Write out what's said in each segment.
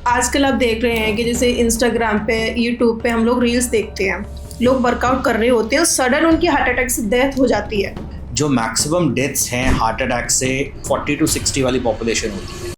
आजकल आप देख रहे हैं कि जैसे इंस्टाग्राम पे, यूट्यूब पे हम लोग रील्स देखते हैं, लोग वर्कआउट कर रहे होते हैं और सडन उनकी हार्ट अटैक से डेथ हो जाती है। जो मैक्सिमम डेथ्स हैं हार्ट अटैक से 40 to 60 वाली पॉपुलेशन होती है।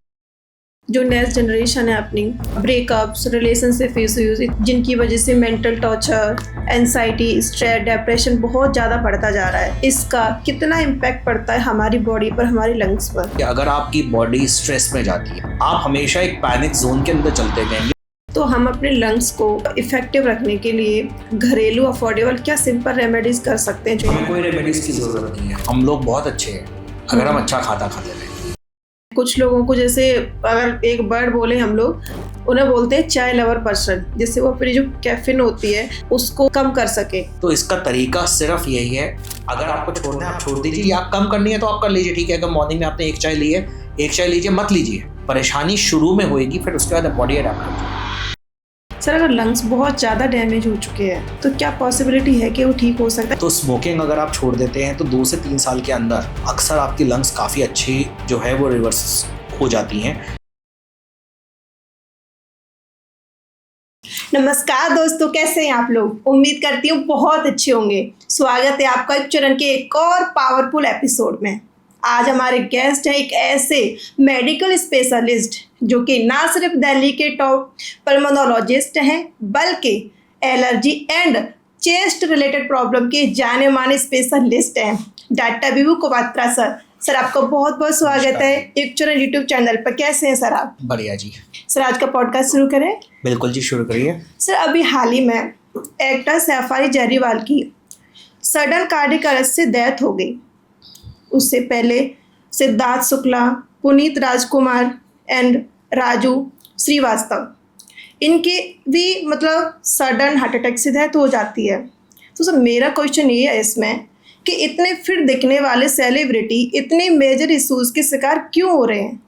जो नेक्स्ट जनरेशन है अपनी, ब्रेकअप्स, रिलेशनशिप इश्यूज, जिनकी वजह से mental torture, anxiety, stress, depression बहुत ज़्यादा बढ़ता जा रहा है। इसका कितना इम्पैक्ट पड़ता है हमारी बॉडी पर, हमारी लंग्स पर? कि अगर आपकी बॉडी स्ट्रेस में जाती है, आप हमेशा एक पैनिक जोन के अंदर चलते रहेंगे। तो हम अपने लंग्स को इफेक्टिव रखने के लिए घरेलू अफोर्डेबल क्या सिंपल रेमेडीज कर सकते हैं? जो हमें कोई रेमेडीज की जरूरत नहीं है, हम लोग बहुत अच्छे हैं अगर हम अच्छा खाता खाते रहें। कुछ लोगों को जैसे अगर एक वर्ड बोले हम लोग, उन्हें बोलते हैं चाय लवर पर्सन, जिससे वो अपनी जो कैफीन होती है उसको कम कर सके। तो इसका तरीका सिर्फ यही है, अगर आपको छोड़ना है आप छोड़ दीजिए, या आप कम करनी है तो आप कर लीजिए। ठीक है, अगर मॉर्निंग में आपने एक चाय ली है, एक चाय लीजिए, मत लीजिए। परेशानी शुरू में होएगी, फिर उसके बाद बॉडी अडैप्ट कर जाएगी। सर, अगर लंग्स बहुत ज़्यादा डैमेज हो चुके हैं तो क्या पॉसिबिलिटी है कि वो ठीक हो सकता है? तो स्मोकिंग अगर आप छोड़ देते हैं तो 2 से 3 साल के अंदर अक्सर आपकी लंग्स काफ़ी अच्छी जो है वो रिवर्स हो जाती हैं। नमस्कार दोस्तों, कैसे हैं आप लोग? उम्मीद करती हूँ बहुत अच्छे होंगे। स्वागत है आपका एक चरण के एक और पावरफुल एपिसोड में। आज हमारे गेस्ट हैं एक ऐसे मेडिकल स्पेशलिस्ट जो कि ना सिर्फ दिल्ली के टॉप पल्मोनोलॉजिस्ट हैं, बल्कि allergy and chest related problem के जाने माने स्पेशलिस्ट हैं, डॉक्टर विभू कोपात्रा सर। सर, आपका बहुत बहुत स्वागत है एक चरण यूट्यूब चैनल पर। कैसे हैं सर आप? बढ़िया जी। सर, आज का पॉडकास्ट शुरू करें? बिल्कुल जी, शुरू करिए। सर, अभी हाल ही में एक्टर सैफ अली जरीवाल की सडन कार्डियक अरेस्ट से डेथ हो गई। उससे पहले सिद्धार्थ शुक्ला, पुनीत राजकुमार एंड राजू श्रीवास्तव, इनके भी मतलब सडन हार्ट अटैक से डेथ हो जाती है। तो सर, मेरा क्वेश्चन ये है इसमें कि इतने फिट दिखने वाले सेलिब्रिटी इतने मेजर इश्यूज के शिकार क्यों हो रहे हैं?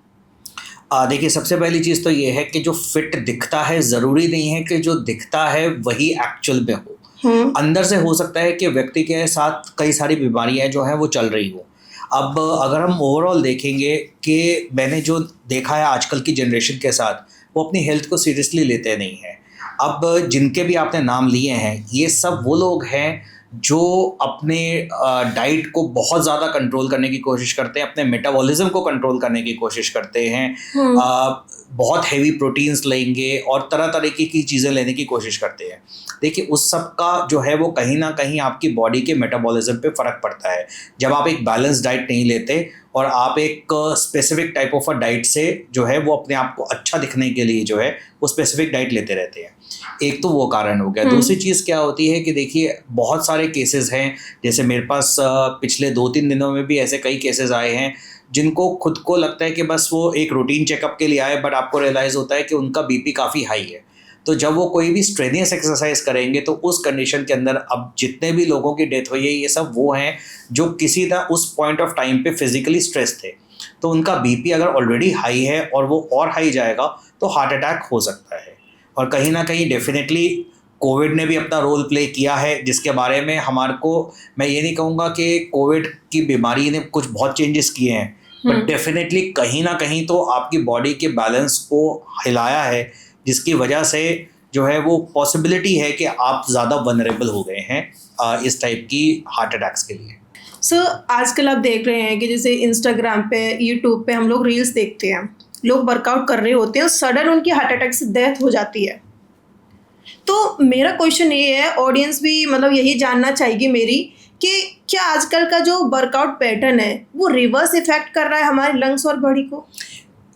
देखिए, सबसे पहली चीज़ तो ये है कि जो फिट दिखता है ज़रूरी नहीं है कि जो दिखता है वही एक्चुअल में हो। अंदर से हो सकता है कि व्यक्ति के साथ कई सारी बीमारियां जो हैं वो चल रही हो। अब अगर हम ओवरऑल देखेंगे कि मैंने जो देखा है आजकल की जनरेशन के साथ, वो अपनी हेल्थ को सीरियसली लेते नहीं हैं। अब जिनके भी आपने नाम लिए हैं, ये सब वो लोग हैं जो अपने डाइट को बहुत ज़्यादा कंट्रोल करने की कोशिश करते हैं, अपने मेटाबॉलिज्म को कंट्रोल करने की कोशिश करते हैं, बहुत हेवी प्रोटीन्स लेंगे और तरह तरह की चीज़ें लेने की कोशिश करते हैं। देखिए, उस सब का जो है वो कहीं ना कहीं आपकी बॉडी के मेटाबॉलिज्म पे फ़र्क पड़ता है। जब आप एक बैलेंस डाइट नहीं लेते और आप एक specific type of a diet से जो है वो अपने आप को अच्छा दिखने के लिए जो है वो स्पेसिफिक डाइट लेते रहते हैं, एक तो वो कारण हो गया। दूसरी चीज़ क्या होती है कि देखिए, बहुत सारे केसेस हैं, जैसे मेरे पास पिछले 2-3 दिनों में भी ऐसे कई केसेस आए हैं जिनको खुद को लगता है कि बस वो एक रूटीन चेकअप के लिए आए, बट आपको रियलाइज़ होता है कि उनका बीपी काफ़ी हाई है। तो जब वो कोई भी स्ट्रेनियस एक्सरसाइज करेंगे तो उस कंडीशन के अंदर अब जितने भी लोगों की डेथ हुई है, ये सब वो हैं जो किसी ना उस पॉइंट ऑफ टाइम पे फिजिकली स्ट्रेस थे। तो उनका बीपी अगर ऑलरेडी हाई है और वो और हाई जाएगा तो हार्ट अटैक हो सकता है। और कहीं ना कहीं डेफिनेटली कोविड ने भी अपना रोल प्ले किया है, जिसके बारे में हमारे को, मैं ये नहीं कहूँगा कि कोविड की बीमारी ने कुछ बहुत चेंजेस किए हैं, बट डेफिनेटली कहीं ना कहीं तो आपकी बॉडी के बैलेंस को हिलाया है, जिसकी वजह से जो है वो पॉसिबिलिटी है कि आप ज़्यादा वनरेबल हो गए हैं इस टाइप की हार्ट अटैक्स के लिए। सर, आजकल आप देख रहे हैं कि जैसे इंस्टाग्राम पे, यूट्यूब पे हम लोग रील्स देखते हैं, लोग वर्कआउट कर रहे होते हैं और सडन उनकी हार्ट अटैक से डेथ हो जाती है। तो मेरा क्वेश्चन ये है, ऑडियंस भी मतलब यही जानना चाहेगी मेरी, कि क्या आजकल का जो वर्कआउट पैटर्न है वो रिवर्स इफेक्ट कर रहा है हमारे लंग्स और बॉडी को?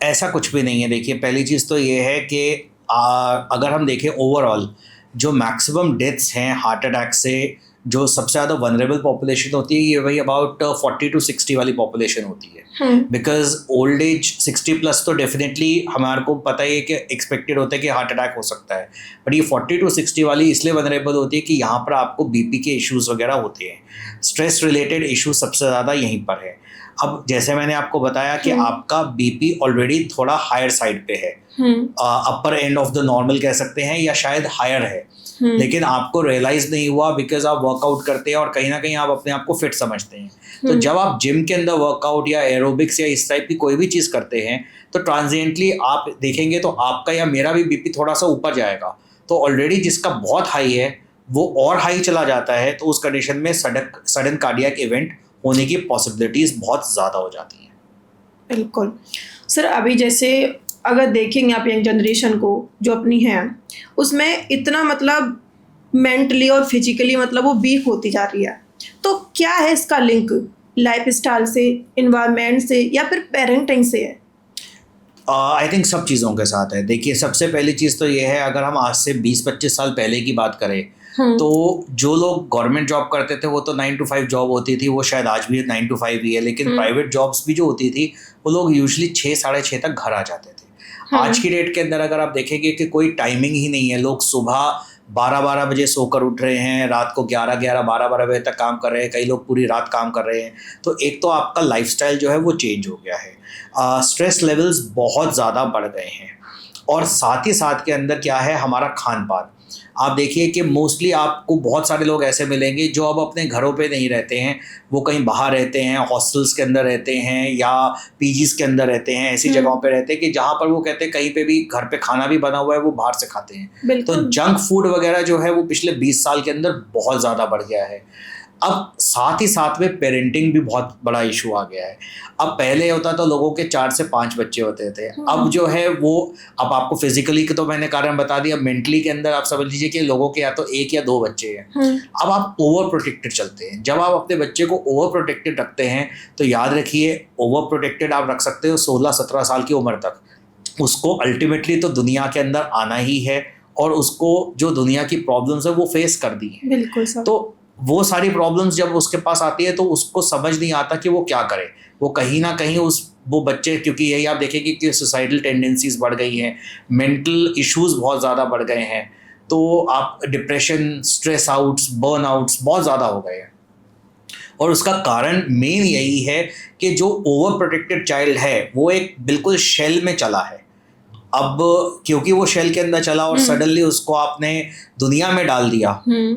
ऐसा कुछ भी नहीं है। देखिए, पहली चीज़ तो ये है कि अगर हम देखें ओवरऑल, जो मैक्सिमम डेथ्स हैं हार्ट अटैक से, जो सबसे ज़्यादा वनरेबल पॉपुलेशन होती है, ये वही अबाउट 40 to 60 वाली पॉपुलेशन होती है। बिकॉज ओल्ड एज 60+ तो डेफिनेटली हमारे को पता ही है कि एक्सपेक्टेड होता है कि हार्ट अटैक हो सकता है, बट ये 40 to 60 वाली इसलिए वनरेबल होती है कि यहाँ पर आपको बीपी के इश्यूज़ वगैरह होते हैं। स्ट्रेस रिलेटेड इश्यूज सबसे ज़्यादा यहीं पर है। अब जैसे मैंने आपको बताया कि आपका बीपी ऑलरेडी थोड़ा हायर साइड पे है, अपर एंड ऑफ द नॉर्मल कह सकते हैं, या शायद हायर है, लेकिन आपको रियलाइज नहीं हुआ बिकॉज आप वर्कआउट करते हैं और कहीं ना कहीं आप अपने आप को फिट समझते हैं। तो जब आप जिम के अंदर वर्कआउट या एरोबिक्स या इस टाइप की कोई भी चीज़ करते हैं तो ट्रांजिएंटली आप देखेंगे तो आपका या मेरा भी बीपी थोड़ा सा ऊपर जाएगा। तो ऑलरेडी जिसका बहुत हाई है वो और हाई चला जाता है, तो उस कंडीशन में सडन कार्डियक इवेंट होने की पॉसिबिलिटीज बहुत ज़्यादा हो जाती हैं। बिल्कुल सर। अभी जैसे अगर देखेंगे आप यंग जनरेशन को जो अपनी है, उसमें इतना मतलब मेंटली और फिजिकली मतलब वो वीक होती जा रही है, तो क्या है इसका लिंक लाइफ स्टाइल से, इन्वायरमेंट से, या फिर पेरेंटिंग से है? आई थिंक सब चीज़ों के साथ है। देखिए, सबसे पहली चीज़ तो ये है, अगर हम आज से 20-25 साल पहले की बात करें तो जो लोग गवर्नमेंट जॉब करते थे वो तो 9 to 5 जॉब होती थी, वो शायद आज भी 9 to 5 ही है, लेकिन प्राइवेट जॉब्स भी जो होती थी वो लोग यूजुअली 6-6:30 तक घर आ जाते थे। आज की डेट के अंदर अगर आप देखेंगे कि कोई टाइमिंग ही नहीं है, लोग सुबह 12 बजे सोकर उठ रहे हैं, रात को 11 बजे तक काम कर रहे हैं, कई लोग पूरी रात काम कर रहे हैं। तो एक तो आपका लाइफस्टाइल जो है वो चेंज हो गया है, स्ट्रेस लेवल्स बहुत ज़्यादा बढ़ गए हैं, और साथ ही साथ के अंदर क्या है हमारा खान पान। आप देखिए कि मोस्टली आपको बहुत सारे लोग ऐसे मिलेंगे जो अब अपने घरों पे नहीं रहते हैं, वो कहीं बाहर रहते हैं, हॉस्टल्स के अंदर रहते हैं या पीजीज के अंदर रहते हैं, ऐसी जगहों पे रहते हैं कि जहाँ पर वो कहते हैं कहीं पे भी घर पे खाना भी बना हुआ है वो बाहर से खाते हैं। तो जंक फूड वगैरह जो है वो पिछले 20 साल के अंदर बहुत ज़्यादा बढ़ गया है। अब साथ ही साथ में पेरेंटिंग भी बहुत बड़ा इशू आ गया है। अब पहले होता था लोगों के 4 से 5 बच्चे होते थे, अब जो है वो, अब आपको फिजिकली के तो मैंने कारण बता दिया, मेंटली के अंदर आप समझ लीजिए कि लोगों के या तो 1 या 2 बच्चे हैं। अब आप ओवर प्रोटेक्टेड चलते हैं। जब आप अपने बच्चे को ओवर प्रोटेक्टेड रखते हैं तो याद रखिए, ओवर प्रोटेक्टेड आप रख सकते हो 16-17 साल की उम्र तक, उसको अल्टीमेटली तो दुनिया के अंदर आना ही है, और उसको जो दुनिया की प्रॉब्लम्स है वो फेस कर दी है। बिल्कुल सर। तो वो सारी प्रॉब्लम्स जब उसके पास आती है तो उसको समझ नहीं आता कि वो क्या करे। वो कहीं ना कहीं वो बच्चे, क्योंकि यही आप देखेंगे कि सोसाइटल टेंडेंसीज बढ़ गई हैं, मेंटल इश्यूज बहुत ज़्यादा बढ़ गए हैं, तो आप depression, stress outs, burn outs बहुत ज़्यादा हो गए हैं। और उसका कारण मेन यही है कि जो ओवर प्रोटेक्टेड चाइल्ड है वो एक बिल्कुल शेल में चला है। अब क्योंकि वो शेल के अंदर चला और सडनली उसको आपने दुनिया में डाल दिया,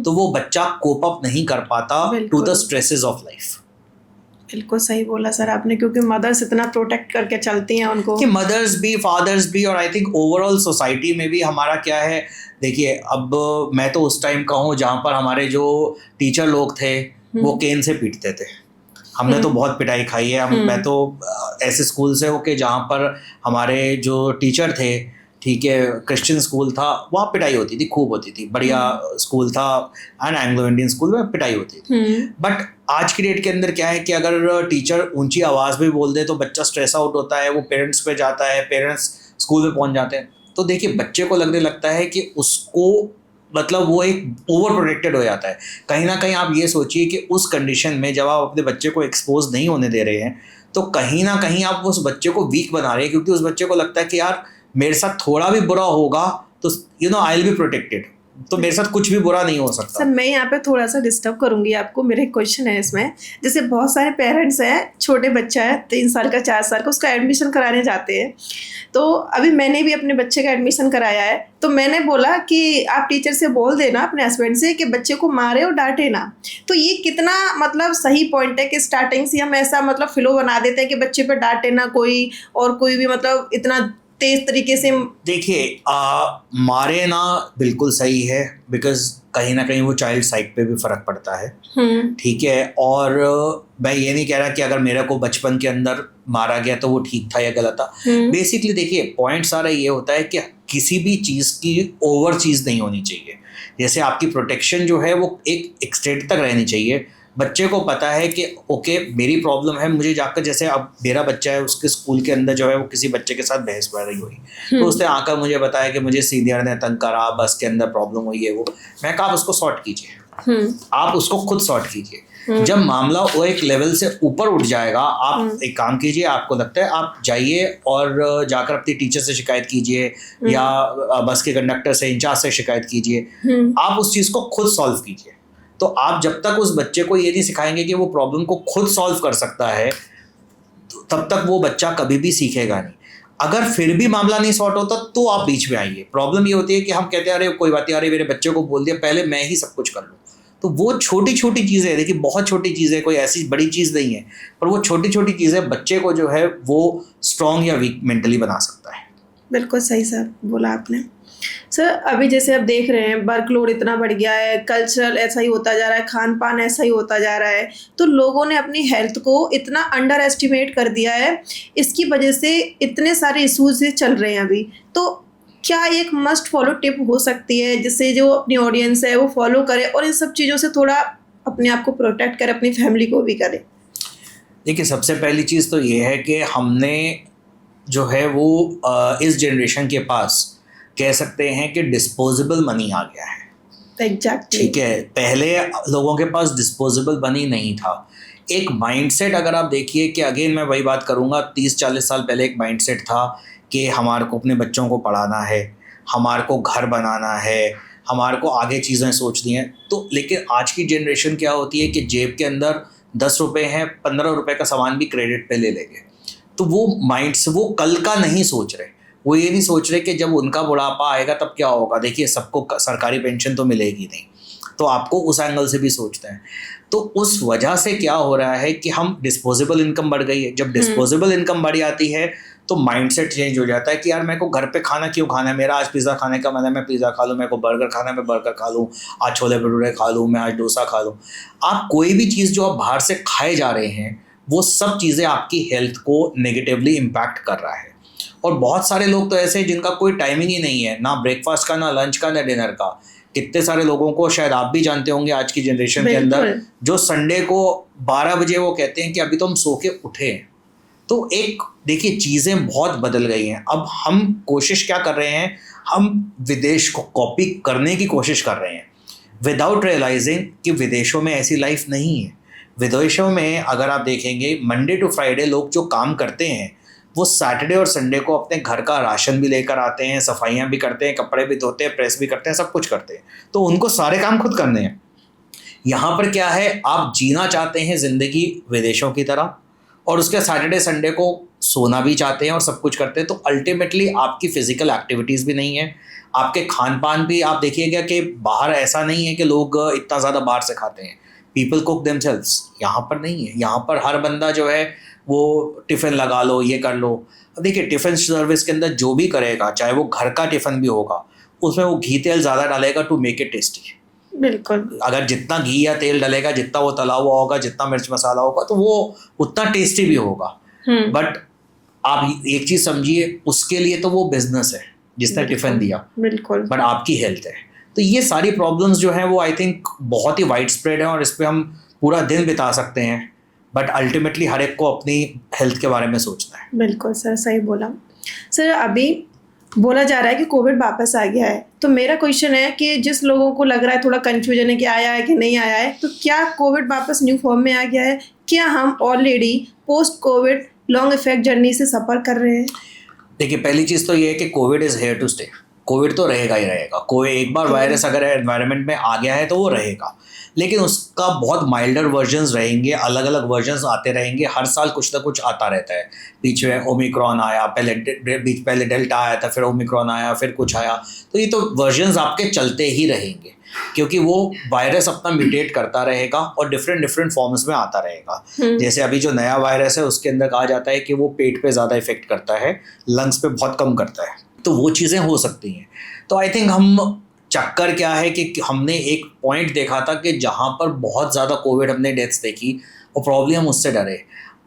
तो वो बच्चा कोप अप नहीं कर पाता to the stresses of life. बिल्कुल सही बोला सर आपने, क्योंकि मदर्स इतना प्रोटेक्ट करके चलती हैं उनको, कि मदर्स भी, फादर्स भी, और आई थिंक ओवरऑल सोसाइटी में भी हमारा क्या है। देखिए, अब मैं तो उस टाइम का हूँ जहाँ पर हमारे जो टीचर लोग थे वो केन से पीटते थे। हमने तो बहुत पिटाई खाई है। मैं तो ऐसे स्कूल से होके जहाँ पर हमारे जो टीचर थे, ठीक है, क्रिश्चियन स्कूल था, वहाँ पिटाई होती थी, खूब होती थी, बढ़िया स्कूल था, एंड एंग्लो इंडियन स्कूल में पिटाई होती थी। बट आज की डेट के अंदर क्या है कि अगर टीचर ऊंची आवाज़ भी बोल दे तो बच्चा स्ट्रेस आउट होता है, वो पेरेंट्स पे जाता है, पेरेंट्स स्कूल में पहुँच जाते हैं। तो देखिए, बच्चे को लगने लगता है कि उसको, मतलब वो एक ओवर प्रोटेक्टेड हो जाता है। कहीं ना कहीं आप ये सोचिए कि उस कंडीशन में जब आप अपने बच्चे को एक्सपोज नहीं होने दे रहे हैं तो कहीं ना कहीं आप उस बच्चे को वीक बना रहे हैं, क्योंकि उस बच्चे को लगता है कि यार मेरे साथ थोड़ा भी बुरा होगा तो आई विल बी प्रोटेक्टेड, तो मेरे साथ कुछ भी बुरा नहीं हो सकता। सर, मैं यहाँ पे थोड़ा सा डिस्टर्ब करूंगी आपको। मेरा एक क्वेश्चन है इसमें, जैसे बहुत सारे पेरेंट्स हैं, छोटे बच्चा है 3 साल का, 4 साल का, उसका एडमिशन कराने जाते हैं। तो अभी मैंने भी अपने बच्चे का एडमिशन कराया है, तो मैंने बोला कि आप टीचर से बोल देना अपने हस्बैंड से कि बच्चे को मारे और डांटे ना। तो ये कितना मतलब सही पॉइंट है कि स्टार्टिंग से हम ऐसा मतलब फ्लो बना देते हैं कि बच्चे पे डांटे ना कोई, और कोई भी मतलब इतना तेज तरीके से। देखिए, मारे ना बिल्कुल सही है, बिकॉज कहीं ना कहीं वो चाइल्ड साइड पे भी फर्क पड़ता है, ठीक है। और मैं ये नहीं कह रहा कि अगर मेरे को बचपन के अंदर मारा गया तो वो ठीक था या गलत था। बेसिकली देखिए, पॉइंट सारा ये होता है कि किसी भी चीज़ की ओवर चीज़ नहीं होनी चाहिए। जैसे आपकी प्रोटेक्शन जो है वो एक एक्सटेंट तक रहनी चाहिए। बच्चे को पता है कि ओके, मेरी प्रॉब्लम है, मुझे जाकर, जैसे अब मेरा बच्चा है, उसके स्कूल के अंदर जो है वो किसी बच्चे के साथ बहस बढ़ रही हुई, तो उसने आकर मुझे बताया कि मुझे सीनियर ने तंग करा, बस के अंदर प्रॉब्लम हुई है। वो मैं कहा, आप उसको सॉर्ट कीजिए, आप उसको खुद सॉर्ट कीजिए। जब मामला वो एक लेवल से ऊपर उठ जाएगा, आप एक काम कीजिए, आपको लगता है आप जाइए और जाकर अपनी टीचर से शिकायत कीजिए या बस के कंडक्टर से, इंचार्ज से शिकायत कीजिए। आप उस चीज़ को खुद सॉल्व कीजिए। तो आप जब तक उस बच्चे को ये नहीं सिखाएंगे कि वो प्रॉब्लम को खुद सॉल्व कर सकता है, तब तक वो बच्चा कभी भी सीखेगा नहीं। अगर फिर भी मामला नहीं सॉर्ट होता तो आप बीच में आइए। प्रॉब्लम ये होती है कि हम कहते हैं अरे कोई बात नहीं, अरे मेरे बच्चे को बोल दिया, पहले मैं ही सब कुछ कर लूँ। तो वो छोटी छोटी चीज़ें, देखिए बहुत छोटी चीज़ें, कोई ऐसी बड़ी चीज़ नहीं है, पर वो छोटी छोटी चीज़ें बच्चे को जो है वो स्ट्रॉन्ग या वीक मेंटली बना सकता है। बिल्कुल सही सर बोला आपने। सर अभी जैसे आप देख रहे हैं वर्कलोड इतना बढ़ गया है, कल्चरल ऐसा ही होता जा रहा है, खान पान ऐसा ही होता जा रहा है, तो लोगों ने अपनी हेल्थ को इतना अंडर एस्टिमेट कर दिया है, इसकी वजह से इतने सारे इश्यूज चल रहे हैं अभी। तो क्या एक मस्ट फॉलो टिप हो सकती है जिससे जो अपनी ऑडियंस है वो फॉलो करे और इन सब चीज़ों से थोड़ा अपने आप को प्रोटेक्ट करे, अपनी फैमिली को भी करे? देखिए सबसे पहली चीज़ तो ये है कि हमने जो है वो इस जनरेशन के पास कह सकते हैं कि डिस्पोजेबल मनी आ गया है। एग्जैक्टली। ठीक है, पहले लोगों के पास डिस्पोजेबल मनी नहीं था। एक माइंडसेट अगर आप देखिए कि अगेन मैं वही बात करूँगा, 30-40 साल पहले एक माइंडसेट था कि हमारे को अपने बच्चों को पढ़ाना है, हमारे को घर बनाना है, हमारे को आगे चीज़ें सोचनी हैं। तो लेकिन आज की जनरेशन क्या होती है कि जेब के अंदर 10 रुपये हैं, 15 रुपये का सामान भी क्रेडिट पे ले लेंगे। तो वो माइंड्स, वो कल का नहीं सोच रहे, वो ये नहीं सोच रहे कि जब उनका बुढ़ापा आएगा तब क्या होगा। देखिए सबको सरकारी पेंशन तो मिलेगी नहीं, तो आपको उस एंगल से भी सोचते हैं। तो उस वजह से क्या हो रहा है कि हम डिस्पोजेबल इनकम बढ़ गई है। जब डिस्पोजेबल इनकम बढ़ जाती है तो माइंडसेट चेंज हो जाता है कि यार मेरे को घर पे खाना क्यों खाना है, मेरा आज पिज़्ज़ा खाने का मन है, मैं पिज़्ज़ा खा लूँ, मेरे को बर्गर खाना है, मैं बर्गर खा लूँ, आज छोले भटूरे खा लूँ, मैं आज डोसा खा लूँ। आप कोई भी चीज़ जो आप बाहर से खाए जा रहे हैं वो सब चीज़ें आपकी हेल्थ को नेगेटिवली इम्पैक्ट कर रहा है। और बहुत सारे लोग तो ऐसे हैं जिनका कोई टाइमिंग ही नहीं है, ना ब्रेकफास्ट का, ना लंच का, ना डिनर का। कितने सारे लोगों को शायद आप भी जानते होंगे आज की जनरेशन के अंदर, जो संडे को 12 बजे वो कहते हैं कि अभी तो हम सो के उठे हैं। तो एक देखिए चीज़ें बहुत बदल गई हैं। अब हम कोशिश क्या कर रहे हैं, हम विदेश को कॉपी करने की कोशिश कर रहे हैं विदाउट रियलाइजिंग कि विदेशों में ऐसी लाइफ नहीं है। विदेशों में अगर आप देखेंगे मंडे टू फ्राइडे लोग जो काम करते हैं वो सैटरडे और संडे को अपने घर का राशन भी लेकर आते हैं, सफाइयाँ भी करते हैं, कपड़े भी धोते हैं, प्रेस भी करते हैं, सब कुछ करते हैं। तो उनको सारे काम खुद करने हैं। यहाँ पर क्या है, आप जीना चाहते हैं ज़िंदगी विदेशों की तरह और उसके सैटरडे संडे को सोना भी चाहते हैं और सब कुछ करते हैं। तो अल्टीमेटली आपकी फ़िज़िकल एक्टिविटीज़ भी नहीं है, आपके खान पान भी आप देखिएगा कि बाहर ऐसा नहीं है कि लोग इतना ज़्यादा बाहर से खाते हैं। पीपल कुक देमसेल्व्स, यहाँ पर नहीं है। यहाँ पर हर बंदा जो है वो टिफ़िन लगा लो, ये कर लो। अब देखिए टिफ़िन सर्विस के अंदर जो भी करेगा, चाहे वो घर का टिफ़िन भी होगा, उसमें वो घी तेल ज़्यादा डालेगा टू मेक इट टेस्टी। बिल्कुल। अगर जितना घी या तेल डालेगा, जितना वो तला हुआ होगा, जितना मिर्च मसाला होगा, तो वो उतना टेस्टी भी होगा। बट आप एक चीज़ समझिए, उसके लिए तो वो बिजनेस है जिसने टिफ़िन दिया, बिल्कुल, बट आपकी हेल्थ है। तो ये सारी प्रॉब्लम्स जो हैं वो आई थिंक बहुत ही वाइड स्प्रेड हैं और इस पर हम पूरा दिन बिता सकते हैं। बट अल्टीमेटली हर एक को अपनी हेल्थ के बारे में सोचना है। बिल्कुल सर, सही बोला। सर अभी बोला जा रहा है कि कोविड वापस आ गया है, तो मेरा क्वेश्चन है कि जिस लोगों को लग रहा है, थोड़ा कन्फ्यूजन है कि आया है कि नहीं आया है, तो क्या कोविड वापस न्यू फॉर्म में आ गया है? क्या हम already post Covid long effect journey से सफ़र कर रहे हैं? देखिए पहली चीज़ तो ये है कि covid is here to stay. Covid तो रहेगा ही रहेगा। कोई एक बार वायरस अगर एनवायरनमेंट में आ गया है तो वो रहेगा, लेकिन उसका बहुत माइल्डर वर्जन्स रहेंगे, अलग अलग वर्जन्स आते रहेंगे। हर साल कुछ ना कुछ आता रहता है। बीच में ओमिक्रॉन आया, पहले डेल्टा आया था, फिर ओमिक्रॉन आया, फिर कुछ आया। तो ये तो वर्जन्स आपके चलते ही रहेंगे क्योंकि वो वायरस अपना म्यूटेट करता रहेगा और डिफरेंट फॉर्म्स में आता रहेगा। जैसे अभी जो नया वायरस है उसके अंदर कहा जाता है कि वो पेट पे ज़्यादा इफेक्ट करता है, लंग्स पे बहुत कम करता है। तो वो चीज़ें हो सकती हैं। तो आई थिंक हम चक्कर क्या है कि हमने एक पॉइंट देखा था कि जहाँ पर बहुत ज़्यादा कोविड हमने डेथ्स देखी और प्रॉब्लम हम उससे डरे।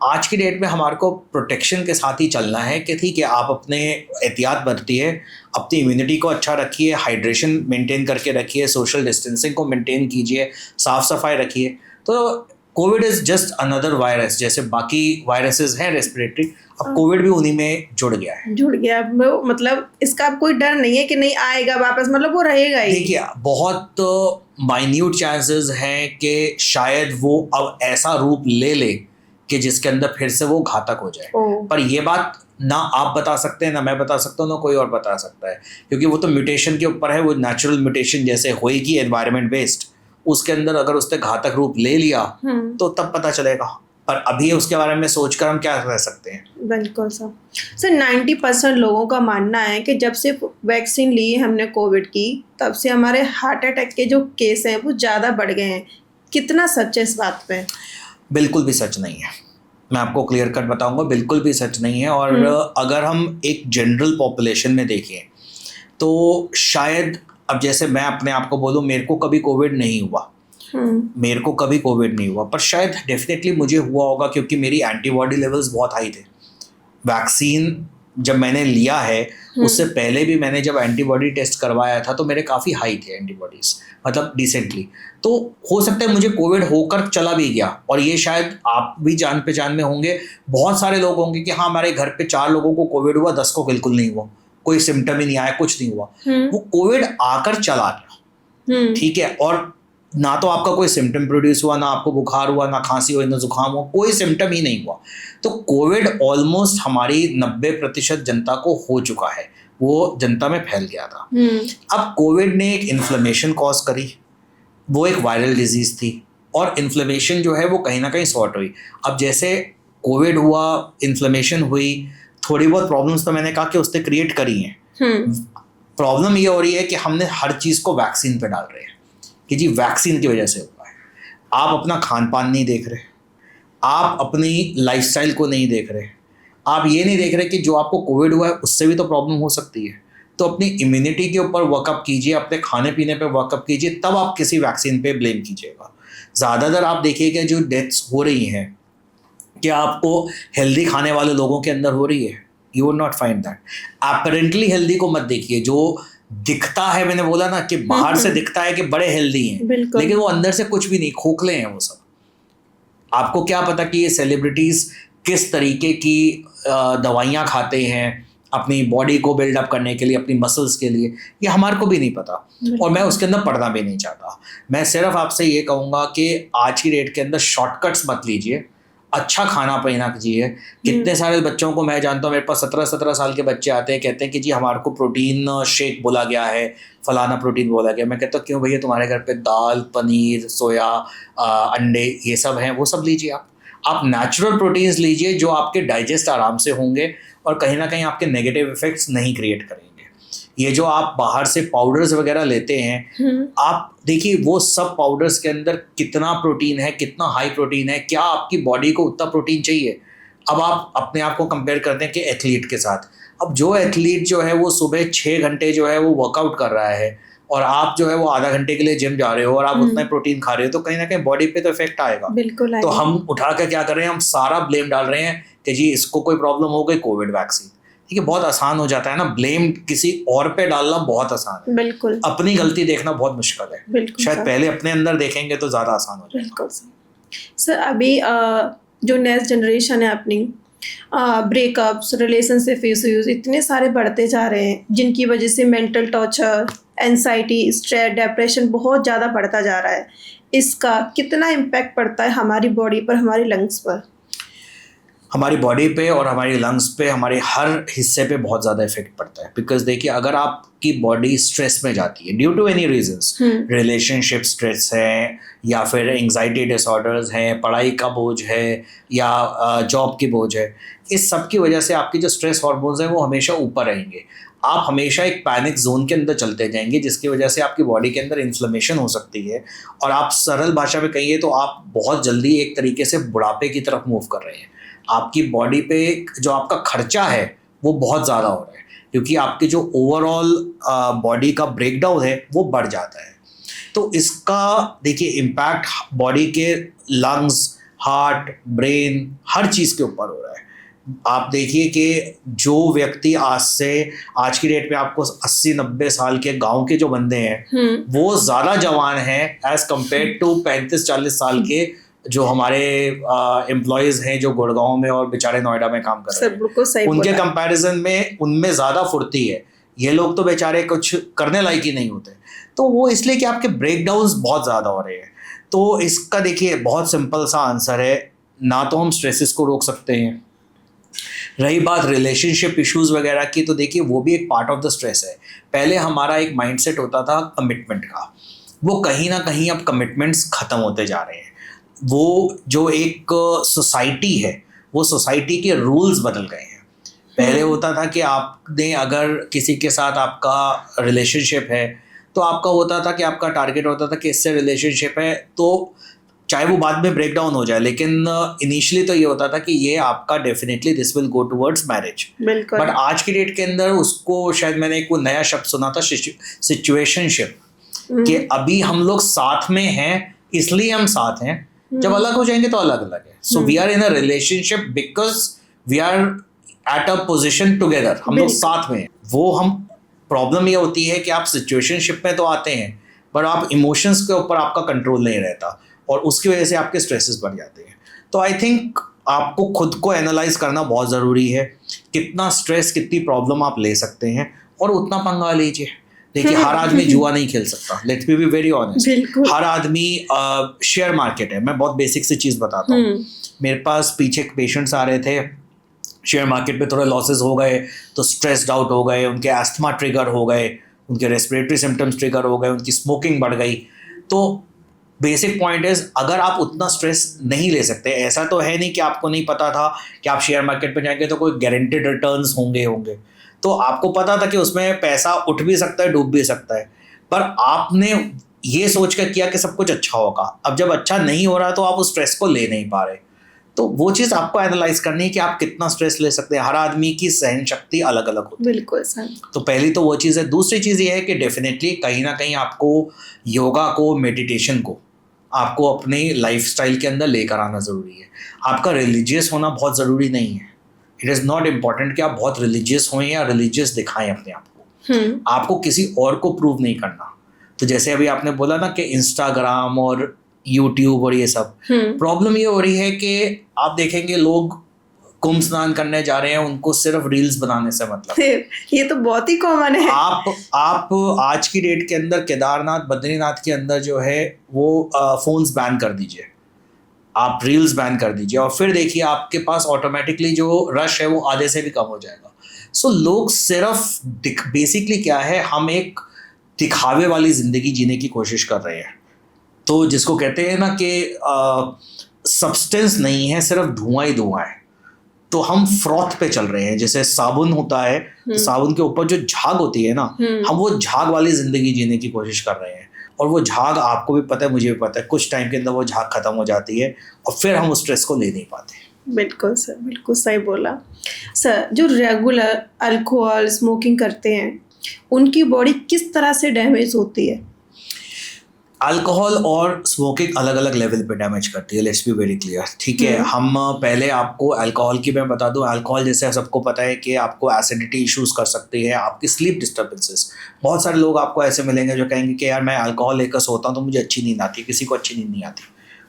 आज की डेट में हमारे को प्रोटेक्शन के साथ ही चलना है कि ठीक है, आप अपने एहतियात बरतिए, अपनी इम्यूनिटी को अच्छा रखिए, हाइड्रेशन मेंटेन करके रखिए, सोशल डिस्टेंसिंग को मेंटेन कीजिए, साफ़ सफाई रखिए। तो Covid is just another virus, जैसे बाकी वायरसेस हैं रेस्पिरेटरी, अब कोविड भी उन्हीं में जुड़ गया है। जुड़ गया, मतलब इसका अब कोई डर नहीं है कि नहीं आएगा वापस, मतलब वो रहेगा ही। देखिए बहुत माइन्यूट चांसेस हैं कि शायद वो अब ऐसा रूप ले ले कि जिसके अंदर फिर से वो घातक हो जाए। पर ये बात ना आप बता सकते हैं, ना मैं बता सकता हूँ, ना कोई और बता सकता है, क्योंकि वो तो म्यूटेशन के ऊपर है। वो नेचुरल म्यूटेशन जैसे होएगी एनवायरनमेंट बेस्ड, उसके अंदर अगर उसने घातक रूप ले लिया तो तब पता चलेगा। पर अभी उसके बारे में सोचकर हम क्या कर सकते हैं। बिल्कुल सर 90% लोगों का मानना है कि जब से वैक्सीन ली है हमने कोविड की, तब से हमारे हार्ट अटैक के जो केस हैं वो ज़्यादा बढ़ गए हैं। कितना सच है इस बात पे? बिल्कुल भी सच नहीं है, मैं आपको क्लियर कट बताऊंगा, बिल्कुल भी सच नहीं है। और अगर हम एक जनरल पॉपुलेशन में देखें तो शायद, अब जैसे मैं अपने आप को बोलूँ, मेरे को कभी कोविड नहीं हुआ, मेरे को कभी कोविड नहीं हुआ, पर शायद डेफिनेटली मुझे हुआ होगा क्योंकि मेरी एंटीबॉडी लेवल्स बहुत हाई थे। वैक्सीन जब मैंने लिया है उससे पहले भी मैंने जब एंटीबॉडी टेस्ट करवाया था तो मेरे काफ़ी हाई थे एंटीबॉडीज़, मतलब डिसेंटली। तो हो सकता है मुझे कोविड होकर चला भी गया, और ये शायद आप भी जान पहचान में होंगे, बहुत सारे लोग होंगे कि हाँ हमारे घर पे 4 लोगों को कोविड हुआ, 10 को बिल्कुल नहीं हुआ, कोई सिम्टम ही नहीं आया, कुछ नहीं हुआ। वो कोविड आकर चला गया, ठीक है, और ना तो आपका कोई सिम्टम प्रोड्यूस हुआ, ना आपको बुखार हुआ, ना खांसी हुई, ना जुकाम हुआ, कोई सिम्टम ही नहीं हुआ। तो कोविड ऑलमोस्ट हमारी 90% जनता को हो चुका है, वो जनता में फैल गया था। अब कोविड ने एक इन्फ्लेमेशन कॉज करी, वो एक वायरल डिजीज थी, और इन्फ्लेमेशन जो है वो कहीं ना कहीं सॉर्ट हुई। अब जैसे कोविड हुआ, इन्फ्लेमेशन हुई, थोड़ी बहुत प्रॉब्लम्स तो मैंने कहा कि उसने क्रिएट करी हैं। प्रॉब्लम ये हो रही है कि हमने हर चीज़ को वैक्सीन पे डाल रहे हैं कि जी वैक्सीन की वजह से हुआ है। आप अपना खान पान नहीं देख रहे, आप अपनी लाइफस्टाइल को नहीं देख रहे, आप ये नहीं देख रहे कि जो आपको कोविड हुआ है उससे भी तो प्रॉब्लम हो सकती है। तो अपनी इम्यूनिटी के ऊपर वर्कअप कीजिए, अपने खाने पीने पे वर्कअप कीजिए, तब आप किसी वैक्सीन पे ब्लेम कीजिएगा। ज़्यादातर आप देखिएगा जो डेथ्स हो रही हैं, क्या आपको हेल्दी खाने वाले लोगों के अंदर हो रही है? You will not find that. Apparently healthy को मत देखिए, जो दिखता है, मैंने बोला ना कि बाहर से दिखता है कि बड़े हेल्दी हैं, लेकिन वो अंदर से कुछ भी नहीं, खोखले हैं वो सब। आपको क्या पता कि ये सेलिब्रिटीज किस तरीके की दवाइयाँ खाते हैं अपनी बॉडी को बिल्डअप करने के लिए, अपनी मसल्स के लिए, ये हमारे को भी नहीं पता, और मैं उसके अंदर पढ़ना भी नहीं चाहता। मैं सिर्फ आपसे ये कहूँगा कि आज की डेट के अंदर शॉर्टकट्स मत लीजिए, अच्छा खाना पीना कीजिए। कितने सारे बच्चों को मैं जानता हूँ, मेरे पास 17-17 साल के बच्चे आते हैं, कहते हैं कि जी हमारे को प्रोटीन शेक बोला गया है, फलाना प्रोटीन बोला गया। मैं कहता हूँ क्यों भैया, तुम्हारे घर पे दाल, पनीर, सोया, अंडे ये सब हैं, वो सब लीजिए। आप नेचुरल प्रोटीन्स लीजिए जो आपके डाइजेस्ट आराम से होंगे और कहीं ना कहीं आपके नेगेटिव इफेक्ट्स नहीं क्रिएट करेंगे। ये जो आप बाहर से पाउडर्स वगैरह लेते हैं, आप देखिए वो सब पाउडर्स के अंदर कितना प्रोटीन है, कितना हाई प्रोटीन है, क्या आपकी बॉडी को उतना प्रोटीन चाहिए? अब आप अपने आप को कंपेयर करते हैं कि एथलीट के साथ। अब जो एथलीट जो है वो सुबह 6 घंटे जो है वो वर्कआउट कर रहा है, और आप जो है वो आधा घंटे के लिए जिम जा रहे हो और आप उतना प्रोटीन खा रहे हो, तो कहीं ना कहीं बॉडी पे तो इफेक्ट आएगा। बिल्कुल तो हम उठा कर क्या कर रहे हैं, हम सारा ब्लेम डाल रहे हैं कि जी इसको कोई प्रॉब्लम हो गई, कोविड वैक्सीन। ठीक है, बहुत आसान हो जाता है ना, ब्लेम किसी और पे डालना बहुत आसान है। बिल्कुल, अपनी गलती देखना बहुत मुश्किल है। बिल्कुल, शायद पहले अपने अंदर देखेंगे तो ज़्यादा आसान हो जाएगा। बिल्कुल सर, अभी जो नेक्स्ट जनरेशन है अपनी, ब्रेकअप्स, रिलेशनशिप इश्यूज इतने सारे बढ़ते जा रहे हैं, जिनकी वजह से mental torture, anxiety, stress, depression बहुत ज़्यादा बढ़ता जा रहा है। इसका कितना इम्पैक्ट पड़ता है हमारी बॉडी पर, हमारी लंग्स पर? हमारी बॉडी पे और हमारी लंग्स पे, हमारे हर हिस्से पे बहुत ज़्यादा इफेक्ट पड़ता है। बिकॉज देखिए, अगर आपकी बॉडी स्ट्रेस में जाती है due to any reasons, relationship stress है, या फिर एंजाइटी डिसऑर्डर्स हैं, पढ़ाई का बोझ है, या जॉब की बोझ है, इस सब की वजह से आपकी जो स्ट्रेस हार्मोन्स हैं वो हमेशा ऊपर रहेंगे। आप हमेशा एक पैनिक जोन के अंदर चलते जाएंगे, जिसकी वजह से आपकी बॉडी के अंदर इन्फ्लेमेशन हो सकती है, और आप सरल भाषा में कहिए तो आप बहुत जल्दी एक तरीके से बुढ़ापे की तरफ मूव कर रहे हैं। आपकी बॉडी पे जो आपका खर्चा है वो बहुत ज़्यादा हो रहा है, क्योंकि आपकी जो ओवरऑल बॉडी का ब्रेकडाउन है वो बढ़ जाता है। तो इसका देखिए इम्पैक्ट बॉडी के लंग्स, हार्ट, ब्रेन, हर चीज़ के ऊपर हो रहा है। आप देखिए कि जो व्यक्ति आज की डेट में आपको 80-90 साल के गांव के जो बंदे हैं वो ज़्यादा जवान हैं एज कम्पेयर टू 35-40 साल के जो हमारे एम्प्लॉयज़ हैं जो गुड़गांव में और बेचारे नोएडा में काम कर रहे हैं। उनके कंपैरिजन में उनमें ज़्यादा फुर्ती है। ये लोग तो बेचारे कुछ करने लायक ही नहीं होते। तो वो इसलिए कि आपके ब्रेकडाउन्स बहुत ज़्यादा हो रहे हैं। तो इसका देखिए बहुत सिंपल सा आंसर है, ना तो हम स्ट्रेसेस को रोक सकते हैं। रही बात रिलेशनशिप इश्यूज़ वगैरह की, तो देखिए वो भी एक पार्ट ऑफ द स्ट्रेस है। पहले हमारा एक माइंडसेट होता था कमिटमेंट का, वो कहीं ना कहीं अब कमिटमेंट्स ख़त्म होते जा रहे हैं। वो जो एक सोसाइटी है, वो सोसाइटी के रूल्स बदल गए हैं। पहले होता था कि आपने अगर किसी के साथ आपका रिलेशनशिप है तो आपका होता था कि आपका टारगेट होता था कि इससे रिलेशनशिप है, तो चाहे वो बाद में ब्रेक डाउन हो जाए, लेकिन इनिशियली तो ये होता था कि ये आपका definitely this will go towards marriage. बिल्कुल। बट आज की डेट के अंदर उसको शायद मैंने एक वो नया शब्द सुना था, सिचुएशनशिप, कि अभी हम लोग साथ में हैं इसलिए हम साथ हैं, जब अलग हो जाएंगे तो अलग अलग है। So we are in a relationship because we are at a position together, हम लोग साथ में हैं। वो हम प्रॉब्लम ये होती है कि आप सिचुएशनशिप में तो आते हैं पर आप इमोशंस के ऊपर आपका कंट्रोल नहीं रहता और उसकी वजह से आपके स्ट्रेसेस बढ़ जाते हैं। तो आई थिंक आपको खुद को एनालाइज करना बहुत ज़रूरी है, कितना स्ट्रेस, कितनी प्रॉब्लम आप ले सकते हैं और उतना पंगा लीजिए। देखिए, हर आदमी जुआ नहीं खेल सकता, लेट्स बी वेरी ऑनेस्ट। हर आदमी शेयर मार्केट है। मैं बहुत बेसिक सी चीज़ बताता हूँ। मेरे पास पीछे पेशेंट्स आ रहे थे, शेयर मार्केट में थोड़े लॉसेस हो गए तो स्ट्रेस्ड आउट हो गए, उनके एस्थमा ट्रिगर हो गए, उनके रेस्पिरेटरी सिम्टम्स ट्रिगर हो गए, उनकी स्मोकिंग बढ़ गई। तो बेसिक पॉइंट इज, अगर आप उतना स्ट्रेस नहीं ले सकते, ऐसा तो है नहीं कि आपको नहीं पता था कि आप शेयर मार्केट पे जाएंगे तो कोई गारंटेड रिटर्न्स होंगे, तो आपको पता था कि उसमें पैसा उठ भी सकता है, डूब भी सकता है, पर आपने ये सोच कर किया कि सब कुछ अच्छा होगा। अब जब अच्छा नहीं हो रहा तो आप उस स्ट्रेस को ले नहीं पा रहे। तो वो चीज़ आपको एनालाइज करनी है कि आप कितना स्ट्रेस ले सकते हैं। हर आदमी की सहन शक्ति अलग अलग होती है। बिल्कुल सर। तो पहली तो वो चीज़ है। दूसरी चीज़ ये है कि डेफिनेटली कहीं ना कहीं आपको योगा को, मेडिटेशन को आपको अपने लाइफस्टाइल के अंदर लेकर आना ज़रूरी है। आपका रिलीजियस होना बहुत ज़रूरी नहीं है। इट इज़ नॉट इम्पॉर्टेंट कि आप बहुत रिलीजियस हों या रिलीजियस दिखाएं अपने आप को। आपको किसी और को प्रूव नहीं करना। तो जैसे अभी आपने बोला ना कि इंस्टाग्राम और यूट्यूब और ये सब, प्रॉब्लम ये हो रही है कि आप देखेंगे लोग कुंभ स्नान करने जा रहे हैं, उनको सिर्फ रील्स बनाने से मतलब। ये तो बहुत ही कॉमन है। आप आज की डेट के अंदर केदारनाथ, बद्रीनाथ के अंदर जो है वो फोन्स बैन कर दीजिए, आप रील्स बैन कर दीजिए और फिर देखिए आपके पास ऑटोमेटिकली जो रश है वो आधे से भी कम हो जाएगा। सो लोग सिर्फ बेसिकली क्या है, हम एक दिखावे वाली ज़िंदगी जीने की कोशिश कर रहे हैं। तो जिसको कहते हैं ना कि सब्सटेंस नहीं है, सिर्फ धुआं ही धुआं है। तो हम फ्रॉथ पे चल रहे हैं। जैसे साबुन होता है, तो साबुन के ऊपर जो झाग होती है ना, हम वो झाग वाली ज़िंदगी जीने की कोशिश कर रहे हैं। और वो झाग, आपको भी पता है, मुझे भी पता है, कुछ टाइम के अंदर वो झाग खत्म हो जाती है और फिर हम उस स्ट्रेस को ले नहीं पाते। बिल्कुल सर, बिल्कुल सही बोला सर। जो रेगुलर अल्कोहल स्मोकिंग करते हैं उनकी बॉडी किस तरह से डैमेज होती है? अल्कोहल और स्मोकिंग अलग अलग लेवल पे डैमेज करती है, लेट्स बी वेरी क्लियर। ठीक है, हम पहले आपको अल्कोहल की मैं बता दूं। अल्कोहल जैसे सबको पता है कि आपको एसिडिटी इश्यूज कर सकती है, आपकी स्लीप डिस्टर्बेंसेस। बहुत सारे लोग आपको ऐसे मिलेंगे जो कहेंगे कि यार मैं अल्कोहल लेकर सोता हूँ तो मुझे अच्छी नींद आती है। किसी को अच्छी नींद नहीं आती।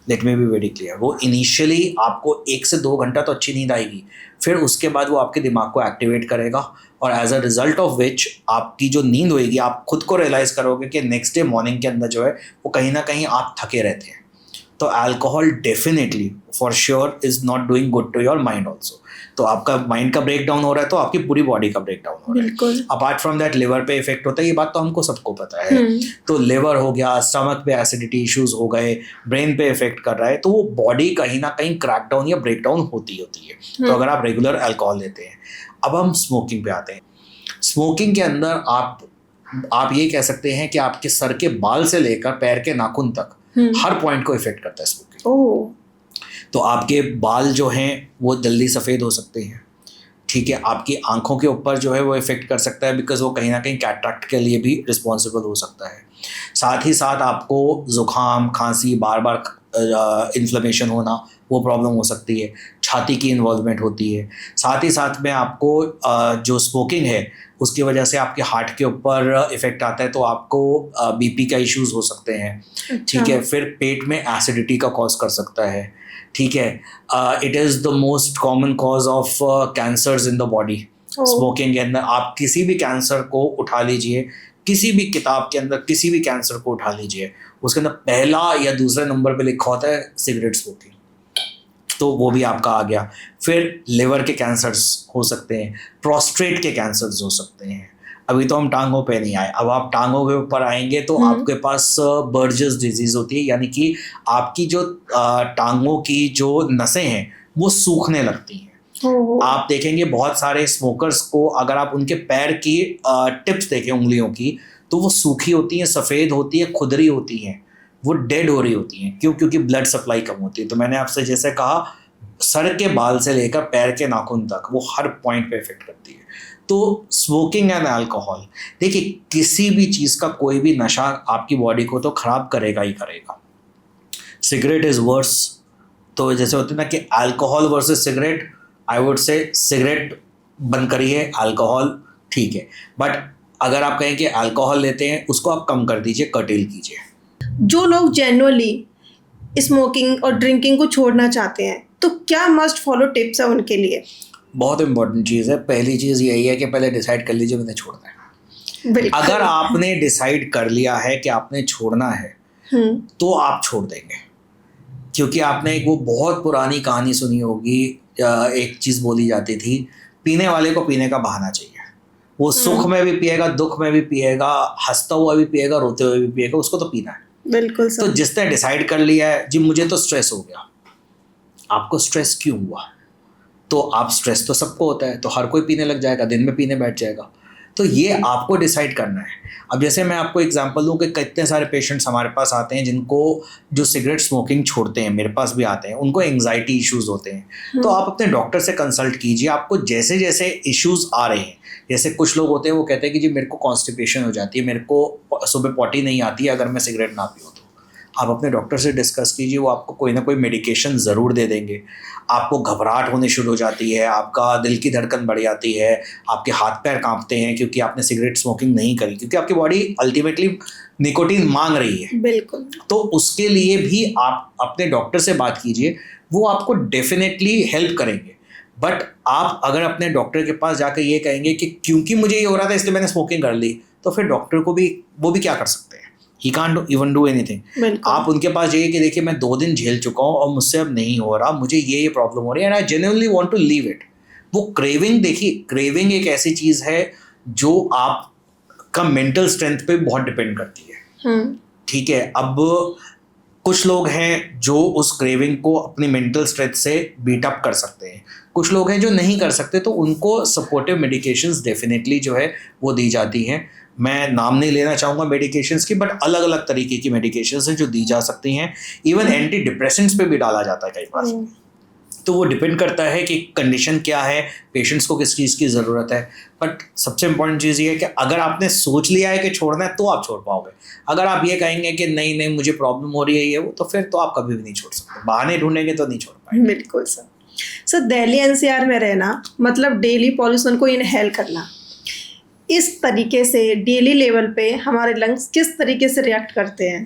Let me be very clear. वो इनिशियली आपको 1 से 2 घंटा तो अच्छी नींद आएगी, फिर उसके बाद वो आपके दिमाग को एक्टिवेट करेगा और as a result of which आपकी जो नींद होएगी, आप खुद को रियलाइज करोगे कि नेक्स्ट डे मॉर्निंग के अंदर जो है वो कहीं ना कहीं आप थके रहते हैं। तो alcohol definitely for sure is not doing good to your mind also. तो आपका माइंड का ब्रेक डाउन हो रहा है तो आपकी पूरी बॉडी का ब्रेक डाउन हो रहा है। अपार्ट फ्रॉम दैट लिवर पे इफेक्ट होता है, ये बात तो हमको सबको पता है। तो लिवर हो गया, स्टमक पे एसिडिटी इश्यूज हो गए, ब्रेन पे इफेक्ट कर रहा है, तो वो बॉडी कहीं ना कहीं क्रैक डाउन या ब्रेक डाउन होती है। तो अगर आप रेगुलर अल्कोहल लेते हैं। अब हम स्मोकिंग पे आते हैं। स्मोकिंग के अंदर आप ये कह सकते हैं कि आपके सर के बाल से लेकर पैर के नाखून तक हर पॉइंट को इफेक्ट करता है स्मोकिंग। तो आपके बाल जो हैं वो जल्दी सफ़ेद हो सकते हैं। ठीक है, आपकी आंखों के ऊपर जो है वो इफेक्ट कर सकता है, बिकॉज वो कहीं ना कहीं कैटरेक्ट के लिए भी रिस्पॉन्सिबल हो सकता है। साथ ही साथ आपको ज़ुकाम, खांसी, बार बार इन्फ्लेमेशन होना, वो प्रॉब्लम हो सकती है। छाती की इन्वॉल्वमेंट होती है। साथ ही साथ में आपको जो स्मोकिंग है उसकी वजह से आपके हार्ट के ऊपर इफेक्ट आता है, तो आपको बीपी का इश्यूज हो सकते हैं। ठीक है, फिर पेट में एसिडिटी का कॉज कर सकता है। ठीक है, it is the most common cause of cancers in the body. Smoking के अंदर आप किसी भी कैंसर को उठा लीजिए, किसी भी किताब के अंदर किसी भी कैंसर को उठा लीजिए, उसके अंदर पहला या दूसरे नंबर पे लिखा होता है सिगरेट स्मोकिंग। तो वो भी आपका आ गया। फिर लिवर के कैंसर्स हो सकते हैं, प्रोस्टेट के कैंसर्स हो सकते हैं, अभी तो हम टांगों पे नहीं आए, अब आप टांगों के ऊपर आएंगे तो आपके पास बर्जर्स डिजीज होती है, यानी कि आपकी जो टांगों की जो नसें हैं वो सूखने लगती हैं। आप देखेंगे बहुत सारे स्मोकर्स को, अगर आप उनके पैर की टिप्स देखें उंगलियों की, तो वो सूखी होती हैं, सफ़ेद होती हैं, खुदरी होती हैं, वो डेड हो रही होती हैं। क्यों? क्योंकि ब्लड सप्लाई कम होती है। तो मैंने आपसे जैसे कहा, सर के बाल से लेकर पैर के नाखून तक वो हर पॉइंट पे इफेक्ट करती है। तो स्मोकिंग एंड अल्कोहल, देखिए किसी भी चीज़ का कोई भी नशा आपकी बॉडी को तो ख़राब करेगा ही करेगा। Cigarette is verse. तो जैसे होते हैं ना कि alcohol versus cigarette, I would say cigarette बंद करिए, अल्कोहल ठीक है। बट अगर आप कहें कि अल्कोहल लेते हैं, उसको आप कम कर दीजिए, कर्टेल कीजिए। जो लोग जेन्युइनली स्मोकिंग और ड्रिंकिंग को छोड़ना चाहते हैं, तो क्या मस्ट फॉलो टिप्स है उनके लिए? बहुत इंपॉर्टेंट चीज़ है। पहली चीज़ यही है कि पहले डिसाइड कर लीजिए मैंने छोड़ना है। बिल्कुल। अगर आपने डिसाइड कर लिया है कि आपने छोड़ना है तो आप छोड़ देंगे, क्योंकि आपने एक वो बहुत पुरानी कहानी सुनी होगी, एक चीज़ बोली जाती थी, पीने वाले को पीने का बहाना चाहिए। वो सुख में भी पिएगा, दुख में भी पिएगा, हंसता हुआ भी पिएगा, रोते हुए भी पिएगा, उसको तो पीना है। बिल्कुल तो जिसने डिसाइड कर लिया है जी मुझे तो स्ट्रेस हो गया, आपको स्ट्रेस क्यों हुआ? तो आप स्ट्रेस तो सबको होता है, तो हर कोई पीने लग जाएगा, दिन में पीने बैठ जाएगा। तो ये आपको डिसाइड करना है। अब जैसे मैं आपको एग्जांपल दूं कि कितने सारे पेशेंट्स हमारे पास आते हैं जिनको, जो सिगरेट स्मोकिंग छोड़ते हैं, मेरे पास भी आते हैं, उनको एंग्जाइटी इश्यूज होते हैं। तो आप अपने डॉक्टर से कंसल्ट कीजिए। आपको जैसे जैसे इश्यूज आ रहे हैं, जैसे कुछ लोग होते हैं वो कहते हैं कि जी मेरे को कॉन्स्टिपेशन हो जाती है, मेरे को सुबह पॉटी नहीं आती है अगर मैं सिगरेट ना पीऊँ, तो आप अपने डॉक्टर से डिस्कस कीजिए, वो आपको कोई ना कोई मेडिकेशन ज़रूर दे देंगे। आपको घबराहट होने शुरू हो जाती है, आपका दिल की धड़कन बढ़ जाती है, आपके हाथ पैर कांपते हैं क्योंकि आपने सिगरेट स्मोकिंग नहीं करी, क्योंकि आपकी बॉडी अल्टीमेटली निकोटीन मांग रही है। बिल्कुल। तो उसके लिए भी आप अपने डॉक्टर से बात कीजिए, वो आपको डेफिनेटली हेल्प करेंगे। बट आप अगर अपने डॉक्टर के पास जाकर ये कहेंगे कि क्योंकि मुझे ये हो रहा था इसलिए मैंने स्मोकिंग कर ली, तो फिर डॉक्टर को भी, वो भी क्या कर सकते हैं? He can't even do anything. आप उनके पास जाइए कि देखिए मैं 2 दिन झेल चुका हूँ और मुझसे अब नहीं हो रहा, मुझे ये प्रॉब्लम हो रही है and I genuinely want to leave it. वो क्रेविंग, देखिए क्रेविंग एक ऐसी चीज़ है जो आपका मेंटल स्ट्रेंथ पे बहुत डिपेंड करती है। ठीक है, अब कुछ लोग हैं जो उस क्रेविंग को अपनी मेंटल स्ट्रेंथ से बीट अप कर सकते हैं, कुछ लोग हैं जो नहीं कर सकते, तो उनको सपोर्टिव मेडिकेशंस डेफिनेटली जो है वो दी जाती हैं। मैं नाम नहीं लेना चाहूँगा मेडिकेशंस की, बट अलग अलग तरीके की मेडिकेशंस हैं जो दी जा सकती हैं। इवन एंटी डिप्रेसेंट्स पे भी डाला जाता है कई बार। तो वो डिपेंड करता है कि कंडीशन क्या है, पेशेंट्स को किस चीज़ की ज़रूरत है। बट सबसे इम्पॉर्टेंट चीज़ ये है कि अगर आपने सोच लिया है कि छोड़ना है तो आप छोड़ पाओगे। अगर आप ये कहेंगे कि नहीं नहीं मुझे प्रॉब्लम हो रही है ये वो, तो फिर तो आप कभी भी नहीं छोड़ सकते, बहाने ढूंढेंगे तो नहीं छोड़ पाएंगे। बिल्कुल सर। दिल्ली एनसीआर में रहना मतलब डेली पॉल्यूशन को इनहेल करना, इस तरीके से डेली लेवल पे हमारे लंग्स किस तरीके से रिएक्ट करते हैं?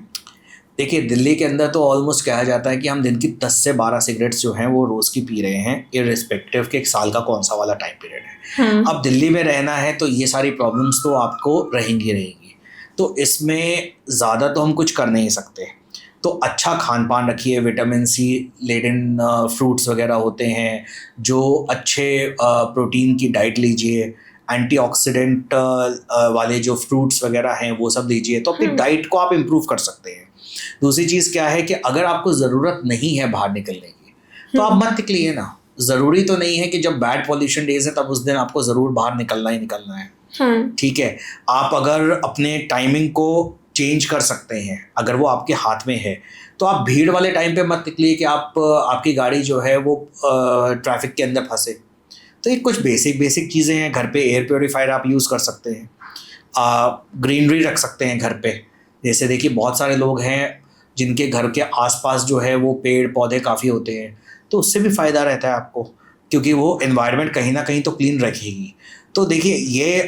देखिए दिल्ली के अंदर तो ऑलमोस्ट कहा जाता है कि हम दिन की 10 से 12 सिगरेट्स जो हैं वो रोज़ की पी रहे हैं, इररिस्पेक्टिव के एक साल का कौन सा वाला टाइम पीरियड है। अब दिल्ली में रहना है तो ये सारी प्रॉब्लम्स तो आपको रहेंगी। तो इसमें ज़्यादा तो हम कुछ कर नहीं सकते। तो अच्छा खान पान रखिए, विटामिन सी लेडन फ्रूट्स वगैरह होते हैं, जो अच्छे प्रोटीन की डाइट लीजिए, एंटीऑक्सीडेंट वाले जो फ्रूट्स वगैरह हैं वो सब लीजिए, तो अपनी डाइट को आप इम्प्रूव कर सकते हैं। दूसरी चीज़ क्या है कि अगर आपको ज़रूरत नहीं है बाहर निकलने की तो आप मत निकलिए ना। ज़रूरी तो नहीं है कि जब बैड पॉल्यूशन डेज है तब उस दिन आपको ज़रूर बाहर निकलना ही निकलना है। ठीक है, आप अगर अपने टाइमिंग को चेंज कर सकते हैं, अगर वो आपके हाथ में है, तो आप भीड़ वाले टाइम पे मत निकलिए कि आपकी गाड़ी जो है वो ट्रैफिक के अंदर फंसे। तो ये कुछ बेसिक चीज़ें हैं। घर पे एयर प्योरीफायर आप यूज़ कर सकते हैं, ग्रीनरी रख सकते हैं घर पे। जैसे देखिए बहुत सारे लोग हैं जिनके घर के आसपास जो है वो पेड़ पौधे काफ़ी होते हैं, तो उससे भी फ़ायदा रहता है आपको, क्योंकि वो एनवायरनमेंट कहीं ना कहीं तो क्लीन रखेगी। तो देखिए ये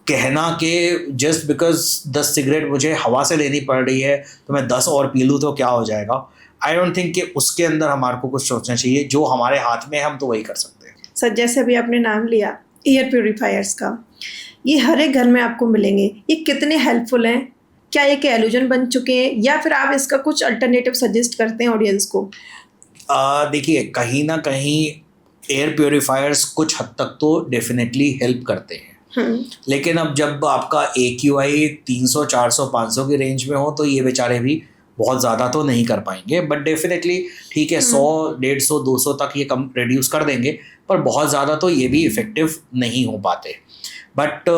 कहना कि जस्ट बिकॉज 10 सिगरेट मुझे हवा से लेनी पड़ रही है तो मैं 10 और पी लूँ तो क्या हो जाएगा, आई डोंट थिंक कि उसके अंदर हमारे को कुछ सोचना चाहिए। जो हमारे हाथ में है हम तो वही कर सकते हैं। सर जैसे अभी आपने नाम लिया एयर प्योरीफायर्स का, ये हर एक घर में आपको मिलेंगे, ये कितने हेल्पफुल हैं? क्या ये एक एल्यूजन बन चुके हैं या फिर आप इसका कुछ अल्टरनेटिव सजेस्ट करते हैं ऑडियंस को? देखिए कहीं ना कहीं एयर प्योरीफायर्स कुछ हद तक तो डेफिनेटली हेल्प करते हैं। लेकिन अब जब आपका AQI 300, 400, 500 की रेंज में हो तो ये बेचारे भी बहुत ज़्यादा तो नहीं कर पाएंगे, बट डेफिनेटली ठीक है 100, 150, 200 तक ये कम रिड्यूस कर देंगे, पर बहुत ज़्यादा तो ये भी इफ़ेक्टिव नहीं हो पाते। बट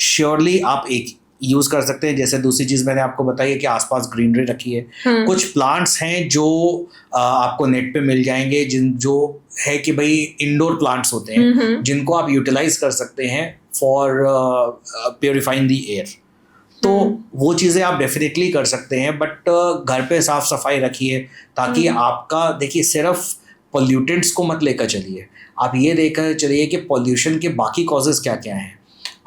श्योरली आप एक यूज़ कर सकते हैं। जैसे दूसरी चीज़ मैंने आपको बताई है कि आसपास ग्रीनरी रखी है। कुछ प्लांट्स हैं जो आपको नेट पे मिल जाएंगे, जो है कि भाई इंडोर प्लांट्स होते हैं जिनको आप यूटिलाइज कर सकते हैं फॉर प्योरीफाइंग द एयर। तो वो चीज़ें आप डेफिनेटली कर सकते हैं, बट घर पे साफ सफाई रखिए ताकि आपका, देखिए सिर्फ पोल्यूटेंट्स को मत लेकर चलिए, आप ये देखकर चलिए कि पॉल्यूशन के बाकी कॉजेज़ क्या क्या हैं।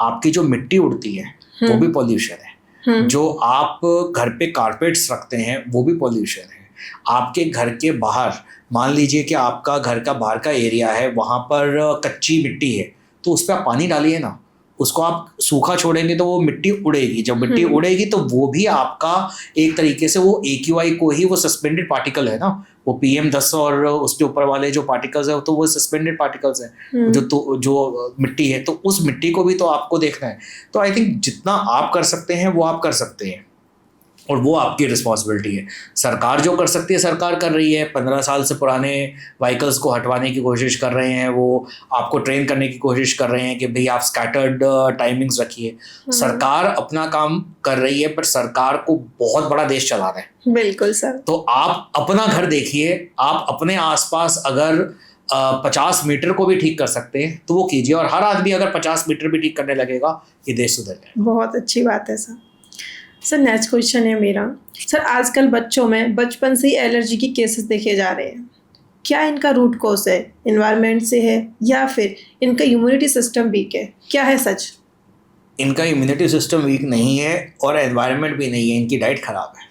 आपकी जो मिट्टी उड़ती है वो भी पॉल्यूशन है, जो आप घर पे कारपेट्स रखते हैं वो भी पॉल्यूशन है। आपके घर के बाहर मान लीजिए कि आपका घर का बाहर का एरिया है, वहाँ पर कच्ची मिट्टी है, तो उस पर आप पानी डालिए ना, उसको आप सूखा छोड़ेंगे तो वो मिट्टी उड़ेगी। जब मिट्टी उड़ेगी तो वो भी आपका एक तरीके से वो AQI को ही, वो सस्पेंडेड पार्टिकल है ना, वो PM10 और उसके ऊपर वाले जो पार्टिकल्स है तो वो सस्पेंडेड पार्टिकल्स हैं जो मिट्टी है, तो उस मिट्टी को भी तो आपको देखना है। तो आई थिंक जितना आप कर सकते हैं वो आप कर सकते हैं, और वो आपकी रिस्पॉन्सिबिलिटी है। सरकार जो कर सकती है सरकार कर रही है। 15 साल से पुराने व्हीकल्स को हटवाने की कोशिश कर रहे हैं, वो आपको ट्रेन करने की कोशिश कर रहे हैं कि भाई आप स्कैटर्ड टाइमिंग्स रखिए। सरकार अपना काम कर रही है, पर सरकार को बहुत बड़ा देश चलाना है। बिल्कुल सर। तो आप अपना घर देखिए, आप अपने आसपास अगर 50 मीटर को भी ठीक कर सकते हैं तो वो कीजिए, और हर आदमी अगर 50 मीटर भी ठीक करने लगेगा ये देश सुधर जाएगा। बहुत अच्छी बात है सर। नेक्स्ट क्वेश्चन है मेरा। सर आजकल बच्चों में बचपन से ही एलर्जी की केसेस देखे जा रहे हैं, क्या इनका रूट कॉज है एनवायरनमेंट से है या फिर इनका इम्यूनिटी सिस्टम वीक है? क्या है सच? इनका इम्यूनिटी सिस्टम वीक नहीं है और एनवायरनमेंट भी नहीं है, इनकी डाइट ख़राब है।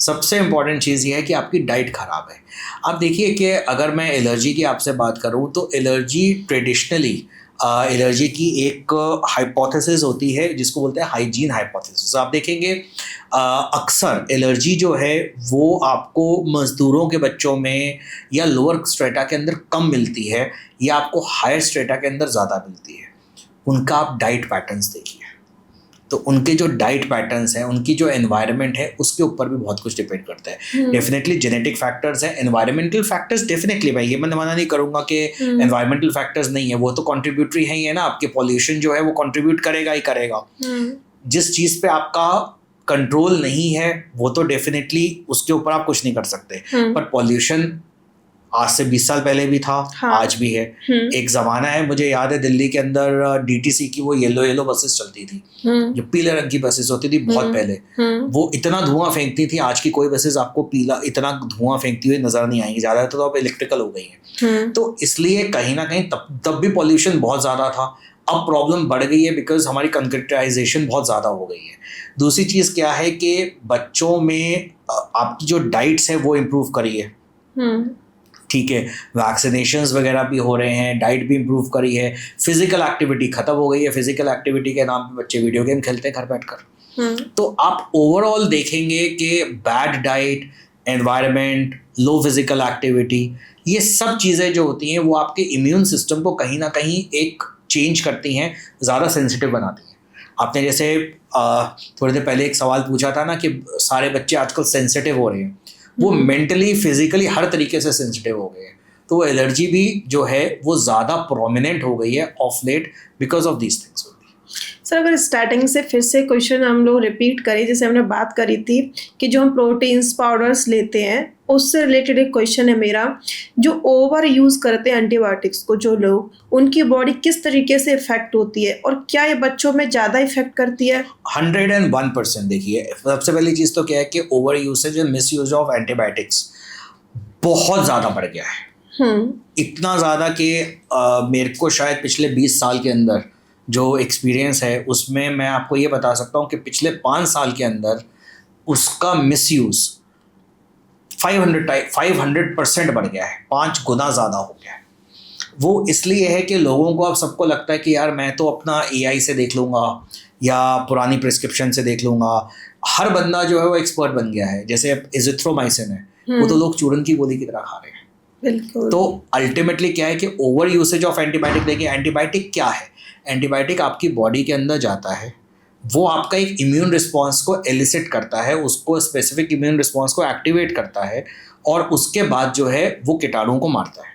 सबसे इम्पॉर्टेंट चीज़ ये है कि आपकी डाइट ख़राब है। आप देखिए कि अगर मैं एलर्जी की आपसे बात करूँ तो एलर्जी ट्रेडिशनली एलर्जी की एक हाइपोथेसिस होती है जिसको बोलते हैं हाइजीन हाइपोथेसिस। आप देखेंगे अक्सर एलर्जी जो है वो आपको मज़दूरों के बच्चों में या लोअर स्ट्रेटा के अंदर कम मिलती है, या आपको हायर स्ट्रेटा के अंदर ज़्यादा मिलती है। उनका आप डाइट पैटर्न्स देखिए, तो उनके जो डाइट पैटर्न्स हैं, उनकी जो एनवायरनमेंट है, उसके ऊपर भी बहुत कुछ डिपेंड करता है। डेफिनेटली जेनेटिक फैक्टर्स हैं, एनवायरमेंटल फैक्टर्स डेफिनेटली, मैं ये मना नहीं करूँगा कि एनवायरमेंटल फैक्टर्स नहीं है, वो तो कंट्रीब्यूटरी है ही है ना। आपके पॉल्यूशन जो है वो कंट्रीब्यूट करेगा ही करेगा। जिस चीज़ पे आपका कंट्रोल नहीं है वो तो डेफिनेटली उसके ऊपर आप कुछ नहीं कर सकते। पर पॉल्यूशन आज से 20 साल पहले भी था, हाँ। आज भी है। एक ज़माना है, मुझे याद है दिल्ली के अंदर DTC की वो येलो बसेस चलती थी, जो पीले रंग की बसेस होती थी बहुत पहले। वो इतना धुआं फेंकती थी, आज की कोई बसेस आपको पीला इतना धुआं फेंकती हुई नजर नहीं आएंगी, ज़्यादातर तो अब इलेक्ट्रिकल हो गई हैं। तो इसलिए कहीं ना कहीं तब भी पॉल्यूशन बहुत ज़्यादा था। अब प्रॉब्लम बढ़ गई है बिकॉज हमारी कंक्रीटाइजेशन बहुत ज़्यादा हो गई है। दूसरी चीज़ क्या है कि बच्चों में आपकी जो डाइट्स है वो इम्प्रूव करिए, ठीक है। वैक्सीनेशंस वगैरह भी हो रहे हैं, डाइट भी इम्प्रूव करी है, फिजिकल एक्टिविटी ख़त्म हो गई है। फिजिकल एक्टिविटी के नाम पे बच्चे वीडियो गेम खेलते हैं घर बैठकर। तो आप ओवरऑल देखेंगे कि बैड डाइट, एनवायरनमेंट, लो फिजिकल एक्टिविटी, ये सब चीज़ें जो होती हैं वो आपके इम्यून सिस्टम को कहीं ना कहीं एक चेंज करती हैं, ज़्यादा सेंसिटिव बनाती हैं। आपने जैसे थोड़ी देर पहले एक सवाल पूछा था ना कि सारे बच्चे आजकल सेंसिटिव हो रहे हैं, वो मेंटली फिजिकली हर तरीके से सेंसिटिव हो गए हैं। तो वो एलर्जी भी जो है वो ज़्यादा प्रोमिनेंट हो गई है of late because of these things. Sir अगर स्टार्टिंग से फिर से क्वेश्चन हम लोग रिपीट करें, जैसे हमने बात करी थी कि जो हम प्रोटीन्स पाउडर्स लेते हैं उससे रिलेटेड एक क्वेश्चन है मेरा। जो ओवर यूज़ करते हैं एंटीबायोटिक्स को जो लोग, उनकी बॉडी किस तरीके से इफेक्ट होती है और क्या ये बच्चों में ज़्यादा इफेक्ट करती है? 101%। देखिए सबसे पहली चीज़ तो क्या है कि over usage and miss use of antibiotics बहुत ज़्यादा बढ़ गया है। इतना ज़्यादा कि मेरे को शायद पिछले 20 साल के अंदर जो एक्सपीरियंस है उसमें मैं आपको ये बता सकता हूँ कि पिछले 5 साल के अंदर उसका मिसयूज़ 500% बढ़ गया है, 5 गुना ज़्यादा हो गया है। वो इसलिए है कि लोगों को अब सबको लगता है कि यार मैं तो अपना AI से देख लूँगा या पुरानी प्रिस्क्रिप्शन से देख लूँगा। हर बंदा जो है वो एक्सपर्ट बन गया है। जैसे एजिथ्रोमाइसिन है, वो तो लोग चूरन की गोली की तरह खा रहे हैं। बिल्कुल। तो अल्टीमेटली क्या है कि ओवर यूसेज ऑफ एंटीबायोटिक, देखिए एंटीबायोटिक क्या है, एंटीबायोटिक आपकी बॉडी के अंदर जाता है, वो आपका एक इम्यून रिस्पॉन्स को एलिसिट करता है, उसको स्पेसिफिक इम्यून रिस्पॉन्स को एक्टिवेट करता है और उसके बाद जो है वो कीटाणुओं को मारता है।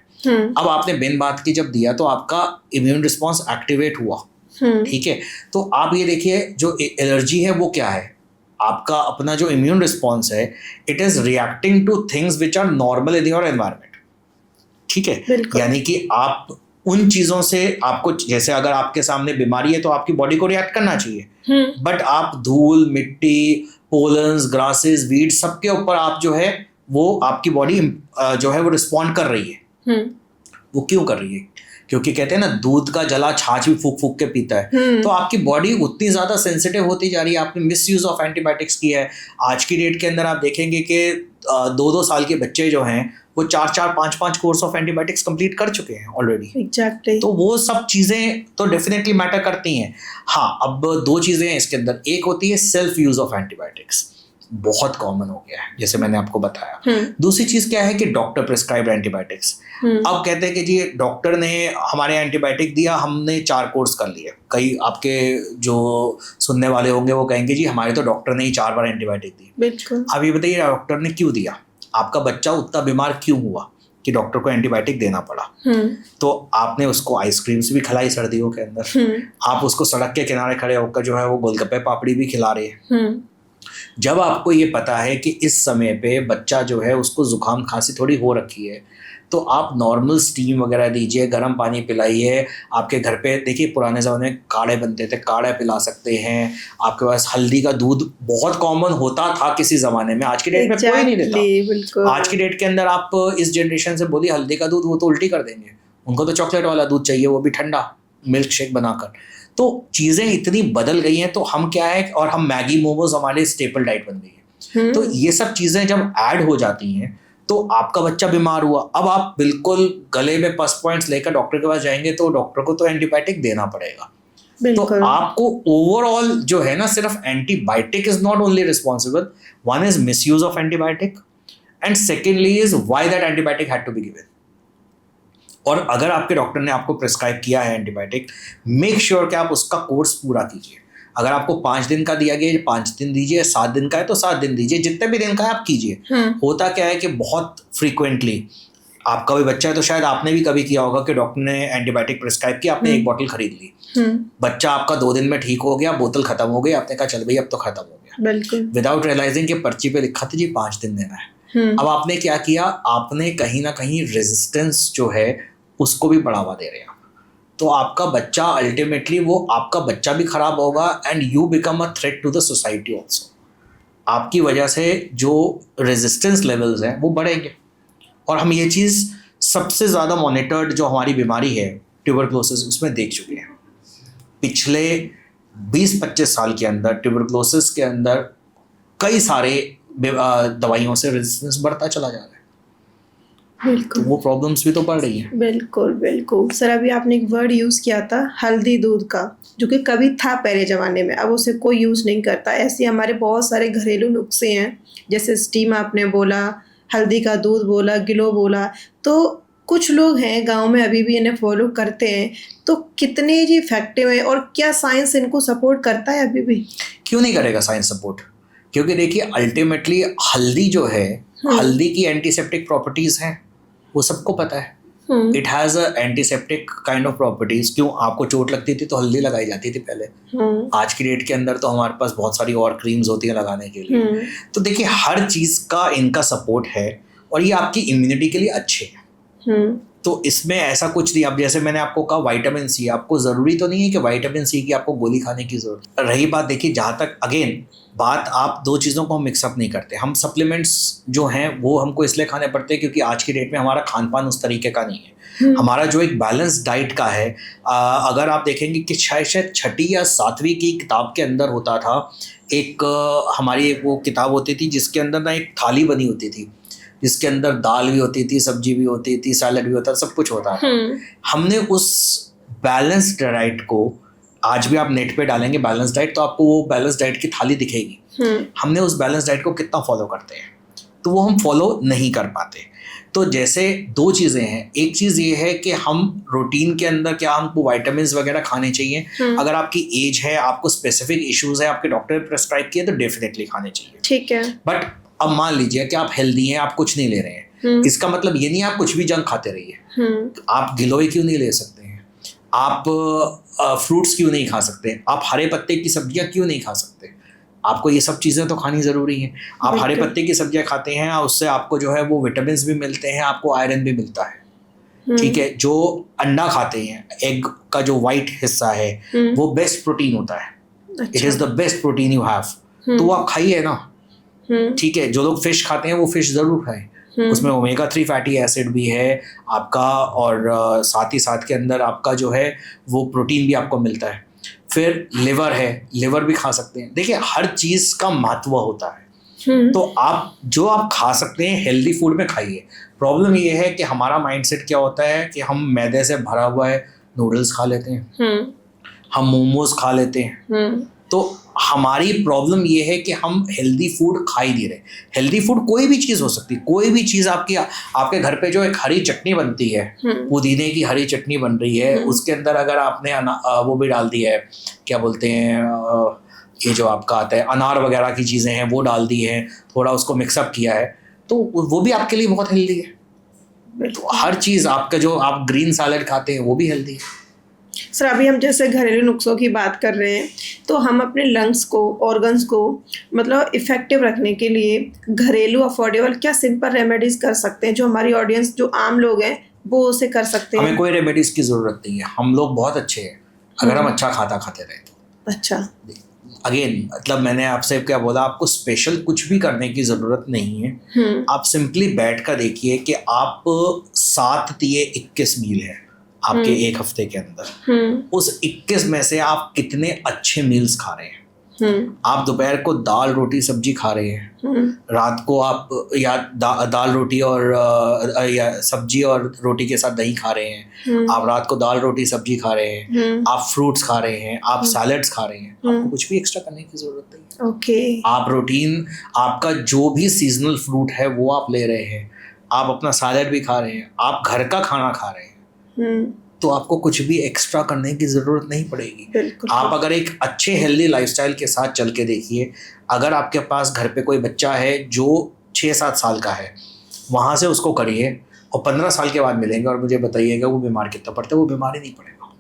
अब आपने बिन बात की जब दिया तो आपका इम्यून रिस्पॉन्स एक्टिवेट हुआ, ठीक है। तो आप ये देखिए जो एलर्जी है वो क्या है, आपका अपना जो इम्यून रिस्पॉन्स है it is reacting to things which are normal in your environment, ठीक है। यानी कि आप उन चीजों से आपको, जैसे अगर आपके सामने बीमारी है तो आपकी बॉडी को रिएक्ट करना चाहिए, बट आप धूल, मिट्टी, पोलन्स, ग्रासेस, वीड सबके ऊपर आप जो है वो आपकी बॉडी जो है वो रिस्पॉन्ड कर रही है। वो क्यों कर रही है? क्योंकि कहते हैं ना दूध का जला छाछ भी फूक फूक के पीता है। तो आपकी बॉडी उतनी ज्यादा सेंसिटिव होती जा रही है, आपने मिस यूज ऑफ एंटीबायोटिक्स किया है। आज की डेट के अंदर आप देखेंगे कि 2-2 साल के बच्चे जो हैं वो 4-4, 5-5 कोर्स ऑफ एंटीबायोटिक्स कंप्लीट कर चुके हैं ऑलरेडी। एग्जैक्टली। तो वो सब चीजें तो डेफिनेटली मैटर करती हैं। हाँ, अब 2 चीजें हैं इसके अंदर, एक होती है सेल्फ यूज ऑफ एंटीबायोटिक्स, बहुत कॉमन हो गया है जैसे मैंने आपको बताया। दूसरी चीज क्या है कि डॉक्टर प्रिस्क्राइब्ड एंटीबायोटिक्स। अब कहते हैं कि जी डॉक्टर ने हमारे एंटीबायोटिक दिया, हमने 4 कोर्स कर लिए। कई आपके जो सुनने वाले होंगे वो कहेंगे जी हमारे तो डॉक्टर ने ही 4 बार एंटीबायोटिक दी। बिल्कुल। अब ये बताइए डॉक्टर ने क्यों दिया, आपका बच्चा उतना बीमार क्यों हुआ कि डॉक्टर को एंटीबायोटिक देना पड़ा? तो आपने उसको आइसक्रीम्स भी खिलाई सर्दियों के अंदर, आप उसको सड़क के किनारे खड़े होकर जो है वो गोलगप्पे पापड़ी भी खिला रहे हैं। जब आपको ये पता है कि इस समय पे बच्चा जो है उसको जुकाम खांसी थोड़ी हो रखी है, तो आप नॉर्मल स्टीम वगैरह दीजिए, गर्म पानी पिलाइए। आपके घर पे देखिए पुराने ज़माने में काढ़े बनते थे, काढ़ा पिला सकते हैं। आपके पास हल्दी का दूध बहुत कॉमन होता था किसी ज़माने में, आज की डेट में कोई नहीं देता। आज की डेट के अंदर आप इस जनरेशन से बोलिए हल्दी का दूध, वो तो उल्टी कर देंगे। उनको तो चॉकलेट वाला दूध चाहिए, वो भी ठंडा, मिल्क शेक बनाकर। तो चीज़ें इतनी बदल गई हैं, तो हम क्या है, और हम मैगी मोमोज हमारे स्टेपल डाइट बन गई है। तो ये सब चीज़ें जब ऐड हो जाती हैं तो आपका बच्चा बीमार हुआ, अब आप बिल्कुल गले में पस पॉइंट्स लेकर डॉक्टर के पास जाएंगे तो डॉक्टर को तो एंटीबायोटिक देना पड़ेगा। तो आपको ओवरऑल जो है ना, सिर्फ antibiotic is not only responsible, one is misuse of antibiotic and secondly is why that antibiotic had to be given. और अगर आपके डॉक्टर ने आपको प्रिस्क्राइब किया है एंटीबायोटिक, मेक श्योर कि आप उसका कोर्स पूरा कीजिए। अगर आपको 5 दिन का दिया गया 5 दिन दीजिए, 7 दिन का है तो 7 दिन दीजिए, जितने भी दिन का है आप कीजिए। होता क्या है कि बहुत फ्रीक्वेंटली आपका भी बच्चा है तो शायद आपने भी कभी किया होगा कि डॉक्टर ने एंटीबायोटिक प्रिस्क्राइब किया, आपने 1 बॉटल खरीद ली, बच्चा आपका 2 दिन में ठीक हो गया, बोतल खत्म हो गई, आपने कहा चल भाई अब तो खत्म हो गया, विदाउट रियलाइजिंग कि पर्ची पे लिखा था जी 5 दिन देना है। अब आपने क्या किया, आपने कहीं ना कहीं रेजिस्टेंस जो है उसको भी बढ़ावा दे रहे हैं। तो आपका बच्चा अल्टीमेटली, वो आपका बच्चा भी खराब होगा and you become a threat to the society also. आपकी वजह से जो रेजिस्टेंस लेवल्स हैं वो बढ़ेंगे। और हम ये चीज़ सबसे ज़्यादा मॉनिटर्ड जो हमारी बीमारी है ट्यूबरक्लोसिस, उसमें देख चुके हैं। पिछले 20-25 साल के अंदर ट्यूबरक्लोसिस के अंदर कई सारे दवाइयों से रेजिस्टेंस बढ़ता चला जा रहा है। बिल्कुल। तो वो प्रॉब्लम्स भी तो बढ़ रही हैं। बिल्कुल बिल्कुल। सर अभी आपने एक वर्ड यूज़ किया था हल्दी दूध का, जो कि कभी था पहले ज़माने में, अब उसे कोई यूज़ नहीं करता। ऐसे हमारे बहुत सारे घरेलू नुस्खे हैं, जैसे स्टीम आपने बोला, हल्दी का दूध बोला, गिलो बोला। तो कुछ लोग हैं गांव में अभी भी इन्हें फॉलो करते हैं, तो कितने जी इफेक्टिव है और क्या साइंस इनको सपोर्ट करता है अभी भी? क्यों नहीं करेगा साइंस सपोर्ट? क्योंकि देखिए अल्टीमेटली हल्दी जो है, हल्दी की एंटीसेप्टिक प्रॉपर्टीज हैं, वो सबको पता है। It has a antiseptic kind of properties. क्यों? आपको चोट लगती थी तो हल्दी लगाई जाती थी पहले। आज की डेट के अंदर तो हमारे पास बहुत सारी और क्रीम्स होती हैं लगाने के लिए। तो देखिए हर चीज़ का इनका सपोर्ट है और ये आपकी इम्यूनिटी के लिए अच्छे हैं। तो इसमें ऐसा कुछ नहीं। अब जैसे मैंने आपको कहा विटामिन सी, आपको ज़रूरी तो नहीं है कि विटामिन सी की आपको गोली खाने की ज़रूरत। रही बात, देखिए जहाँ तक अगेन बात, आप 2 चीज़ों को मिक्सअप नहीं करते। हम सप्लीमेंट्स जो हैं वो हमको इसलिए खाने पड़ते हैं क्योंकि आज की डेट में हमारा खान पान उस तरीके का नहीं है। हमारा जो एक बैलेंस डाइट का है, अगर आप देखेंगे कि शायद 6ठी या 7वीं की किताब के अंदर होता था, एक हमारी एक वो किताब होती थी जिसके अंदर ना एक थाली बनी होती थी, जिसके अंदर दाल भी होती थी, सब्जी भी होती थी, सैलड भी होता था, सब कुछ होता था। हमने उस बैलेंस्ड डाइट को, आज भी आप नेट पे डालेंगे बैलेंस डाइट तो आपको वो बैलेंस डाइट की थाली दिखेगी। हमने उस बैलेंस डाइट को कितना फॉलो करते हैं। तो वो हम फॉलो नहीं कर पाते। तो जैसे दो चीज़ें हैं, एक चीज़ ये है कि हम रूटीन के अंदर क्या हमको विटामिन्स वगैरह खाने चाहिए। अगर आपकी एज है, आपको स्पेसिफिक इश्यूज है, आपके डॉक्टर ने प्रेस्क्राइब किए तो डेफिनेटली खाने चाहिए। ठीक है। बट अब मान लीजिए कि आप हेल्दी हैं, आप कुछ नहीं ले रहे हैं, इसका मतलब ये नहीं आप कुछ भी जंक खाते रहिए। आप गिलोय क्यों नहीं ले सकते हैं, आप फ्रूट्स क्यों नहीं खा सकते, आप हरे पत्ते की सब्जियां क्यों नहीं खा सकते, आपको ये सब चीज़ें तो खानी ज़रूरी हैं। आप हरे पत्ते की सब्जियां खाते हैं, उससे आपको जो है वो विटामिन भी मिलते हैं, आपको आयरन भी मिलता है। ठीक है। जो अंडा खाते हैं, एग का जो वाइट हिस्सा है वो बेस्ट प्रोटीन होता है। It is the best protein you have, तो वो आप खाइए ना। ठीक है। जो लोग फिश खाते हैं वो फिश ज़रूर खाएं, उसमें ओमेगा 3 फैटी एसिड भी है आपका, और साथ ही साथ के अंदर आपका जो है वो प्रोटीन भी आपको मिलता है। फिर लिवर है, लिवर भी खा सकते हैं। देखिए हर चीज़ का महत्व होता है। तो आप जो आप खा सकते हैं हेल्दी फूड में खाइए। प्रॉब्लम ये है कि हमारा माइंडसेट क्या होता है कि हम मैदे से भरा हुआ है नूडल्स खा लेते हैं, हम मोमोज खा लेते हैं। तो हमारी प्रॉब्लम ये है कि हम हेल्दी फूड खा ही नहीं रहे। हेल्दी फूड कोई भी चीज़ हो सकती है, कोई भी चीज़ आपके घर पे जो एक हरी चटनी बनती है, पुदीने की हरी चटनी बन रही है, उसके अंदर अगर आपने वो भी डाल दी है, क्या बोलते हैं, ये जो आपका आता है अनार वगैरह की चीज़ें हैं वो डाल दी हैं, थोड़ा उसको मिक्सअप किया है, तो वो भी आपके लिए बहुत हेल्दी है। तो हर चीज़ आपका जो आप ग्रीन सैलेड खाते हैं वो भी हेल्दी है। सर अभी हम जैसे घरेलू नुस्खों की बात कर रहे हैं, तो हम अपने लंग्स को, ऑर्गन्स को मतलब इफेक्टिव रखने के लिए घरेलू अफोर्डेबल क्या सिंपल रेमेडीज कर सकते हैं जो हमारी ऑडियंस, जो आम लोग हैं वो उसे कर सकते हैं? हमें कोई रेमेडीज की ज़रूरत नहीं है, हम लोग बहुत अच्छे हैं अगर हम अच्छा खाते रहे तो। अच्छा। अगेन मतलब मैंने आपसे क्या बोला, आपको स्पेशल कुछ भी करने की ज़रूरत नहीं है। आप सिंपली बैठ कर देखिए कि आप 7-21 मील है आपके एक हफ्ते के अंदर, उस 21 में से आप कितने अच्छे मील्स खा रहे हैं। आप दोपहर को दाल रोटी सब्जी खा रहे हैं, रात को आप या दाल रोटी और या सब्जी और रोटी के साथ दही खा रहे हैं, आप रात को दाल रोटी सब्जी खा रहे हैं, आप फ्रूट्स खा रहे हैं, आप सैलेड्स खा रहे हैं, आपको कुछ भी एक्स्ट्रा करने की जरूरत नहीं है। ओके। आप रूटीन, आपका जो भी सीजनल फ्रूट है वो आप ले रहे हैं, आप अपना सैलेड भी खा रहे हैं, आप घर का खाना खा रहे हैं, तो आपको कुछ भी एक्स्ट्रा करने की ज़रूरत नहीं पड़ेगी। आप अगर एक अच्छे हेल्दी लाइफस्टाइल के साथ चल के देखिए, अगर आपके पास घर पे कोई बच्चा है जो 6-7 साल का है, वहाँ से उसको करिए और 15 साल के बाद मिलेंगे और मुझे बताइएगा वो बीमार कितना पड़ता है, वो बीमार ही नहीं पड़ेगा।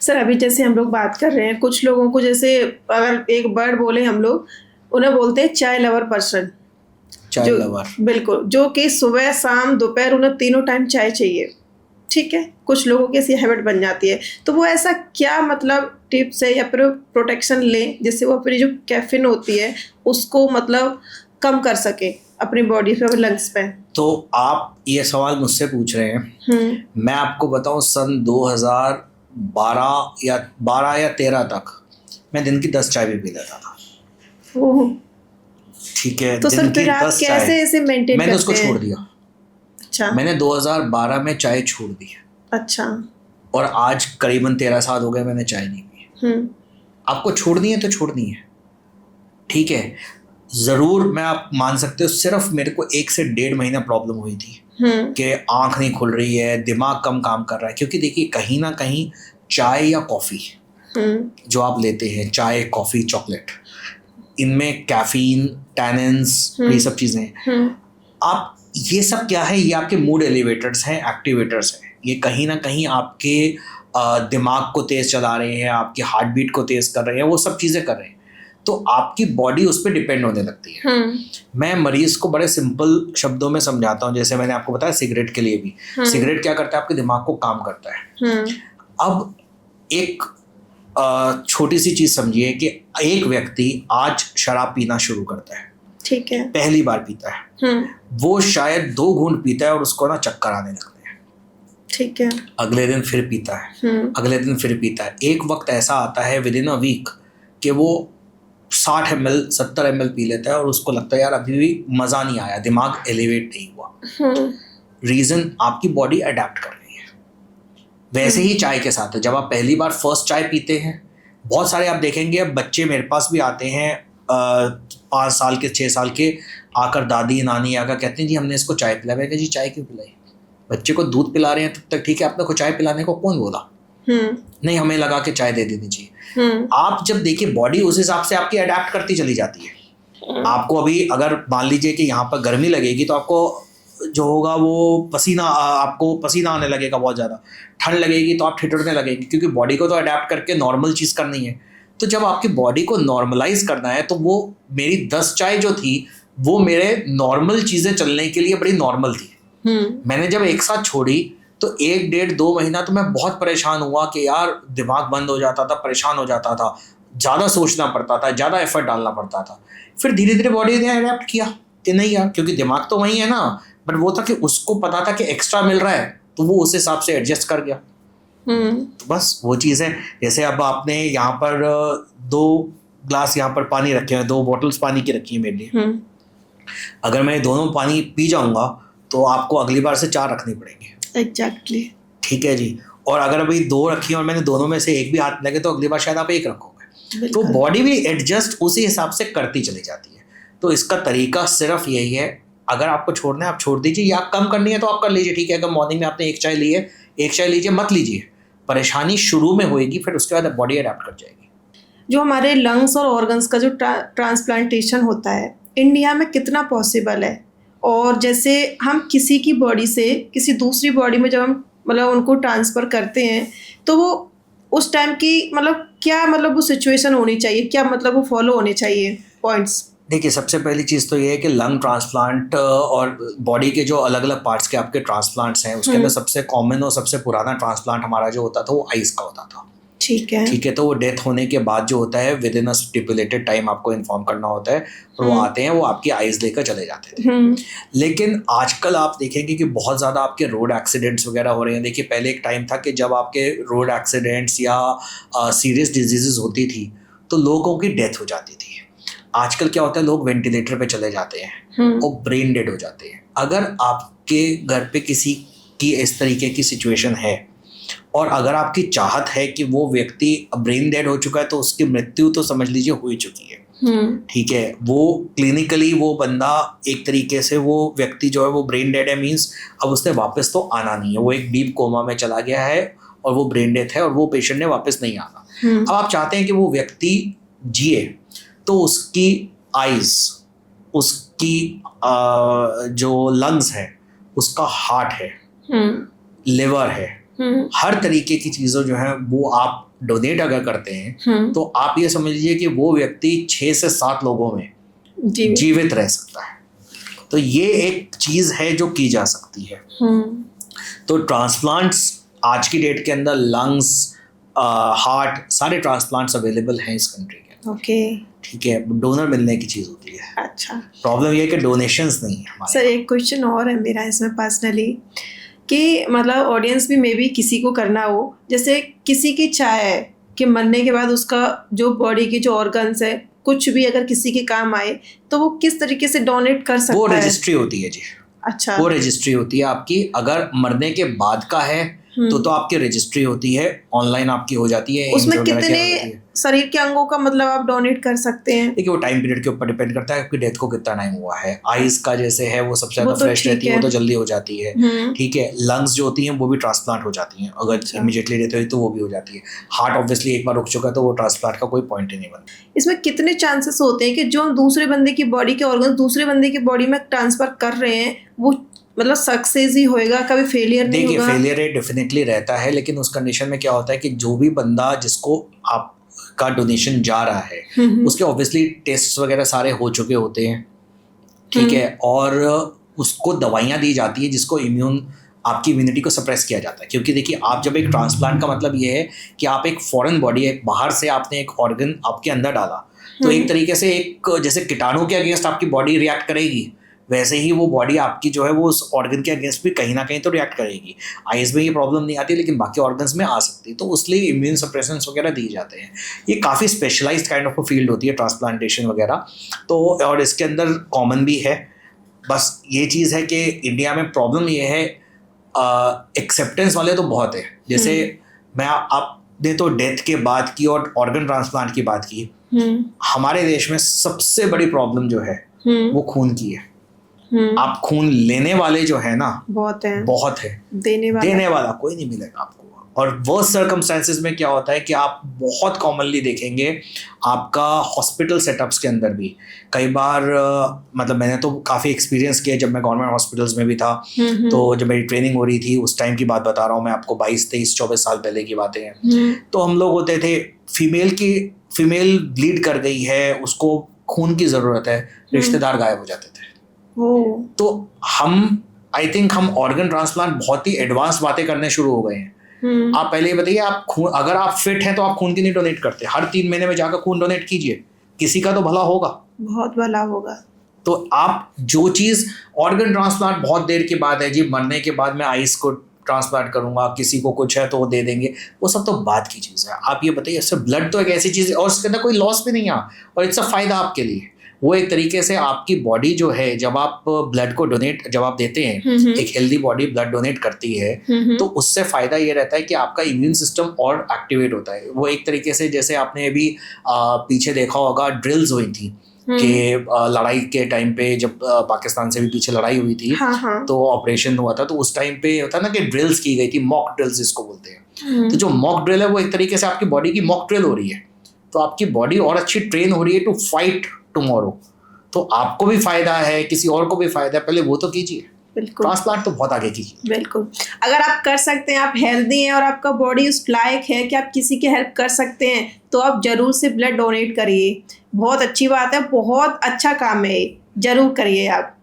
सर अभी जैसे हम लोग बात कर रहे हैं, कुछ लोगों को जैसे अगर एक वर्ड बोले हम लोग, उन्हें बोलते हैं चाय लवर पर्सन। चाय लवर, बिल्कुल, जो कि सुबह शाम दोपहर उन्हें तीनों टाइम चाय चाहिए। ठीक है, कुछ लोगों की ऐसी हैबिट बन जाती है, तो वो ऐसा क्या मतलब टिप्स है या फिर प्रोटेक्शन लें जिससे वो अपनी जो कैफीन होती है उसको मतलब कम कर सके अपनी बॉडी पे, लंग्स पे? तो आप ये सवाल मुझसे पूछ रहे हैं, मैं आपको बताऊं सन 2012 या 13 तक मैं दिन की 10 चाय भी पी लेता था। ठीक है। तो सर फिर आप कैसे ऐसे मेंटेन करते हैं? मैंने उसको छोड़ दिया। अच्छा। मैंने 2012 में चाय छोड़ दी। अच्छा। और आज करीबन 13 साल हो गए मैंने चाय नहीं पी। आपको छोड़नी है तो छोड़नी है, ठीक है। ज़रूर मैं आप मान सकते हो, सिर्फ मेरे को 1 से 1.5 महीना प्रॉब्लम हुई थी कि आँख नहीं खुल रही है, दिमाग कम काम कर रहा है, क्योंकि देखिए कहीं ना कहीं चाय या कॉफ़ी जो आप लेते हैं, चाय कॉफ़ी चॉकलेट, इनमें कैफीन, टैनिन्स, ये सब चीज़ें, आप ये सब क्या है, ये आपके मूड एलिवेटर्स हैं, एक्टिवेटर्स हैं। ये कहीं ना कहीं आपके दिमाग को तेज़ चला रहे हैं, आपकी हार्ट बीट को तेज़ कर रहे हैं, वो सब चीज़ें कर रहे हैं, तो आपकी बॉडी उस पर डिपेंड होने लगती है। मैं मरीज़ को बड़े सिंपल शब्दों में समझाता हूँ, जैसे मैंने आपको बताया सिगरेट के लिए भी, सिगरेट क्या करता है, आपके दिमाग को काम करता है। अब एक छोटी सी चीज़ समझिए कि एक व्यक्ति आज शराब पीना शुरू करता है, ठीक है, पहली बार पीता है, वो शायद 2 घूंट पीता है और उसको ना चक्कर आने लगते हैं, ठीक है, अगले दिन फिर पीता है, अगले दिन फिर पीता है। एक वक्त ऐसा आता है विद इन अ वीक कि वो 60 ml 70 ml पी लेता है और उसको लगता है यार अभी भी मज़ा नहीं आया, दिमाग एलिवेट नहीं हुआ। रीज़न, आपकी बॉडी अडेप्ट कर रही है। वैसे ही चाय के साथ है, जब आप पहली बार फर्स्ट चाय पीते हैं, बहुत सारे आप देखेंगे, अब बच्चे मेरे पास भी आते हैं 5 साल के 6 साल के आकर दादी नानी आकर कहते हैं जी हमने इसको चाय पिलाई। मैंने कहा जी चाय क्यों पिलाई? बच्चे को दूध पिला रहे हैं तब तक ठीक है, आपने को चाय पिलाने को कौन बोला? नहीं, हमें लगा के चाय दे देनी चाहिए। आप जब देखिए बॉडी उस हिसाब से आपकी अडेप्ट करती चली जाती है। आपको अभी अगर मान लीजिए कि यहाँ पर गर्मी लगेगी तो आपको जो होगा वो आपको पसीना आने लगेगा बहुत ज़्यादा। ठंड लगेगी तो आप ठिठुरने लगेंगे, क्योंकि बॉडी को तो अडेप्ट करके नॉर्मल चीज़ करनी है। तो जब आपकी बॉडी को नॉर्मलाइज करना है तो वो मेरी 10 चाय जो थी वो मेरे नॉर्मल चीज़ें चलने के लिए बड़ी नॉर्मल थी। मैंने जब एक साथ छोड़ी तो 1 डेढ़ 2 महीना तो मैं बहुत परेशान हुआ कि यार दिमाग बंद हो जाता था, परेशान हो जाता था, ज़्यादा सोचना पड़ता था, ज़्यादा एफर्ट डालना पड़ता था। फिर धीरे धीरे बॉडी ने अडेप्ट किया कि नहीं यार, क्योंकि दिमाग तो वही है ना, बट वो था कि उसको पता था कि एक्स्ट्रा मिल रहा है तो वो उस हिसाब से एडजस्ट कर गया। तो बस वो चीज़ है। जैसे अब आपने यहाँ पर 2 ग्लास यहाँ पर पानी रखे हैं, 2 बॉटल्स पानी की रखी है मेरे लिए। अगर मैं दोनों पानी पी जाऊँगा तो आपको अगली बार से 4 रखनी पड़ेंगे। एग्जैक्टली। ठीक है जी। और अगर अभी 2 रखी और मैंने दोनों में से एक भी हाथ लगे तो अगली बार शायद आप 1 रखोगे। तो बॉडी भी एडजस्ट उसी हिसाब से करती चली जाती है। तो इसका तरीका सिर्फ यही है, अगर आपको छोड़ना है आप छोड़ दीजिए, या कम करनी है तो आप कर लीजिए। ठीक है, अगर मॉर्निंग में आपने 1 चाय ली है, 1 चाय लीजिए, मत लीजिए। परेशानी शुरू में होएगी, फिर उसके बाद बॉडी अडेप्ट कर जाएगी। जो हमारे लंग्स और ऑर्गन्स का जो ट्रांसप्लांटेशन होता है इंडिया में कितना पॉसिबल है? और जैसे हम किसी की बॉडी से किसी दूसरी बॉडी में जब हम मतलब उनको ट्रांसफ़र करते हैं तो वो उस टाइम की मतलब क्या मतलब वो सिचुएशन होनी चाहिए, क्या मतलब वो फॉलो होने चाहिए पॉइंट्स? देखिए, सबसे पहली चीज़ तो ये है कि लंग ट्रांसप्लांट और बॉडी के जो अलग अलग पार्ट्स के आपके ट्रांसप्लांट्स हैं उसके अंदर सबसे कॉमन और सबसे पुराना ट्रांसप्लांट हमारा जो होता था वो आइज़ का होता था। ठीक है। ठीक है, तो वो डेथ होने के बाद जो होता है with in a stipulated time आपको इन्फॉर्म करना होता है और वो आते हैं, वो आपकी आइज़ लेकर चले जाते थे। लेकिन आजकल आप देखेंगे कि बहुत ज़्यादा आपके रोड एक्सीडेंट्स वगैरह हो रहे हैं। देखिए, पहले एक टाइम था कि जब आपके रोड एक्सीडेंट्स या सीरियस डिजीज़ होती थी तो लोगों की डेथ हो जाती थी। आजकल क्या होता है, लोग वेंटिलेटर पे चले जाते हैं और ब्रेन डेड हो जाते हैं। अगर आपके घर पे किसी की इस तरीके की सिचुएशन है और अगर आपकी चाहत है कि वो व्यक्ति ब्रेन डेड हो चुका है तो उसकी मृत्यु तो समझ लीजिए हो ही चुकी है। ठीक है, वो क्लिनिकली वो बंदा एक तरीके से वो व्यक्ति जो है वो ब्रेन डेड है, मीन्स अब उसने वापस तो आना नहीं है, वो एक डीप कोमा में चला गया है और वो ब्रेन डेथ है और वो पेशेंट ने वापस नहीं आना। अब आप चाहते हैं कि वो व्यक्ति जिए तो उसकी आइज़, उसकी जो लंग्स है, उसका हार्ट है, लिवर है, हर तरीके की चीज़ें जो हैं वो आप डोनेट अगर करते हैं तो आप ये समझ लीजिए कि वो व्यक्ति 6 से 7 लोगों में जीवित रह सकता है। तो ये एक चीज़ है जो की जा सकती है। तो ट्रांसप्लांट्स आज की डेट के अंदर लंग्स, हार्ट, सारे ट्रांसप्लांट्स अवेलेबल हैं इस कंट्री के। ओके, ठीक है, डोनर मिलने की चीज़ होती है। अच्छा, प्रॉब्लम ये है कि डोनेशंस नहीं है हमारे। सर एक क्वेश्चन और है मेरा इसमें पर्सनली कि मतलब ऑडियंस भी मे बी किसी को करना हो, जैसे किसी की चाह है कि मरने के बाद उसका जो बॉडी के जो ऑर्गन्स है कुछ भी अगर किसी के काम आए तो वो किस तरीके से डोनेट कर सकता है? वो रजिस्ट्री होती है जी। अच्छा, वो रजिस्ट्री होती है आपकी। अगर मरने के बाद का है तो आपकी रजिस्ट्री होती है, ऑनलाइन आपकी हो जाती है। उसमें कितने शरीर के अंगों का मतलब आप डोनेट कर सकते हैं? देखिए, वो टाइम पीरियड के ऊपर डिपेंड करता है आपकी डेथ को कितना टाइम हुआ है। आइज का जैसे है वो सबसे ज्यादा फ्रेश रहती है, वो तो जल्दी हो जाती है। ठीक है, लंग्स जो होती हैं वो भी ट्रांसप्लांट हो जाती हैं, अगर इमीडिएटली डेथ हुई तो वो भी हो जाती है। हार्ट ऑब्वियसली एक बार रुक चुका तो वो ट्रांसप्लांट का कोई पॉइंट ही नहीं बनता। इसमें कितने चांसेस होते हैं कि जो दूसरे बंदे की बॉडी के ऑर्गन दूसरे बंदे की बॉडी में ट्रांसफर कर रहे हैं वो मतलब सक्सेस ही होएगा, कभी फेलियर नहीं होगा? देखिए, फेलियर रेट डेफिनेटली रहता है, लेकिन उस कंडीशन में क्या होता है कि जो भी बंदा जिसको आपका डोनेशन जा रहा है उसके ऑब्वियसली टेस्ट वगैरह सारे हो चुके होते हैं। ठीक है, और उसको दवाइयाँ दी जाती है जिसको आपकी इम्यूनिटी को सप्रेस किया जाता है। क्योंकि देखिए, आप जब एक ट्रांसप्लांट का मतलब ये है कि आप एक फॉरेन बॉडी, एक बाहर से आपने एक ऑर्गन आपके अंदर डाला, तो एक तरीके से एक जैसे कीटाणु के अगेंस्ट आपकी बॉडी रिएक्ट करेगी, वैसे ही वो बॉडी आपकी जो है वो उस ऑर्गन के अगेंस्ट भी कहीं ना कहीं तो रिएक्ट करेगी। आइज़ में ये प्रॉब्लम नहीं आती लेकिन बाकी ऑर्गन्स में आ सकती है, तो उसलिए इम्यून सप्रेशंस वगैरह दिए जाते हैं। ये काफ़ी स्पेशलाइज्ड काइंड ऑफ फील्ड होती है ट्रांसप्लांटेशन वगैरह, तो और इसके अंदर कॉमन भी है। बस ये चीज़ है कि इंडिया में प्रॉब्लम ये है, एक्सेप्टेंस वाले तो बहुत है। जैसे मैं आपने तो डेथ के बाद की और ऑर्गन ट्रांसप्लांट की बात की, हमारे देश में सबसे बड़ी प्रॉब्लम जो है वो खून की है। आप खून लेने वाले जो है ना बहुत है, देने वाला कोई नहीं मिलेगा आपको। और वो सर्कमस्टेंसेस में क्या होता है कि आप बहुत कॉमनली देखेंगे आपका हॉस्पिटल सेटअप्स के अंदर भी कई बार मतलब मैंने तो काफ़ी एक्सपीरियंस किया जब मैं गवर्नमेंट हॉस्पिटल्स में भी था। तो जब मेरी ट्रेनिंग हो रही थी उस टाइम की बात बता रहा हूँ मैं आपको, 22-23-24 साल पहले की बातें हैं। तो हम लोग होते थे, फीमेल ब्लीड कर गई है, उसको खून की ज़रूरत है, रिश्तेदार गायब हो जाते थे। तो आई थिंक हम ऑर्गन ट्रांसप्लांट बहुत ही एडवांस बातें करने शुरू हो गए हैं। आप पहले ये बताइए, आप खून, अगर आप फिट हैं तो आप खून क्यों नहीं डोनेट करते? हर 3 महीने में जाकर खून डोनेट कीजिए, किसी का तो भला होगा, बहुत भला होगा। तो आप जो चीज़ ऑर्गन ट्रांसप्लांट बहुत देर के बाद है जी, मरने के बाद मैं आइस को ट्रांसप्लांट करूंगा, किसी को कुछ है तो वो दे देंगे, वो सब तो बात की चीज़ है। आप ये बताइए, इससे ब्लड तो एक ऐसी चीज़ है और उसके अंदर कोई लॉस भी नहीं है और इट्स अ फायदा आपके लिए। वो एक तरीके से आपकी बॉडी जो है, जब आप ब्लड को डोनेट जब आप देते हैं, एक हेल्दी बॉडी ब्लड डोनेट करती है तो उससे फायदा ये रहता है कि आपका इम्यून सिस्टम और एक्टिवेट होता है। वो एक तरीके से, जैसे आपने अभी पीछे देखा होगा ड्रिल्स हुई थी कि लड़ाई के टाइम पे जब पाकिस्तान से भी पीछे लड़ाई हुई थी, तो ऑपरेशन हुआ था, तो उस टाइम पे होता है ना कि ड्रिल्स की गई थी, मॉक ड्रिल्स जिसको बोलते हैं। तो जो मॉक ड्रिल है वो एक तरीके से आपकी बॉडी की मॉक ड्रिल हो रही है, तो आपकी बॉडी और अच्छी ट्रेन हो रही है टू फाइट टुमारो। तो आपको भी फायदा है, किसी और को भी फायदा है, पहले वो तो कीजिए। बिल्कुल, ट्रांसप्लांट तो बहुत आगे कीजिए। बिल्कुल, अगर आप कर सकते हैं, आप हेल्दी हैं और आपका बॉडी उस लायक है कि आप किसी की हेल्प कर सकते हैं, तो आप जरूर से ब्लड डोनेट करिए। बहुत अच्छी बात है, बहुत अच्छा काम है, जरूर करिए आप।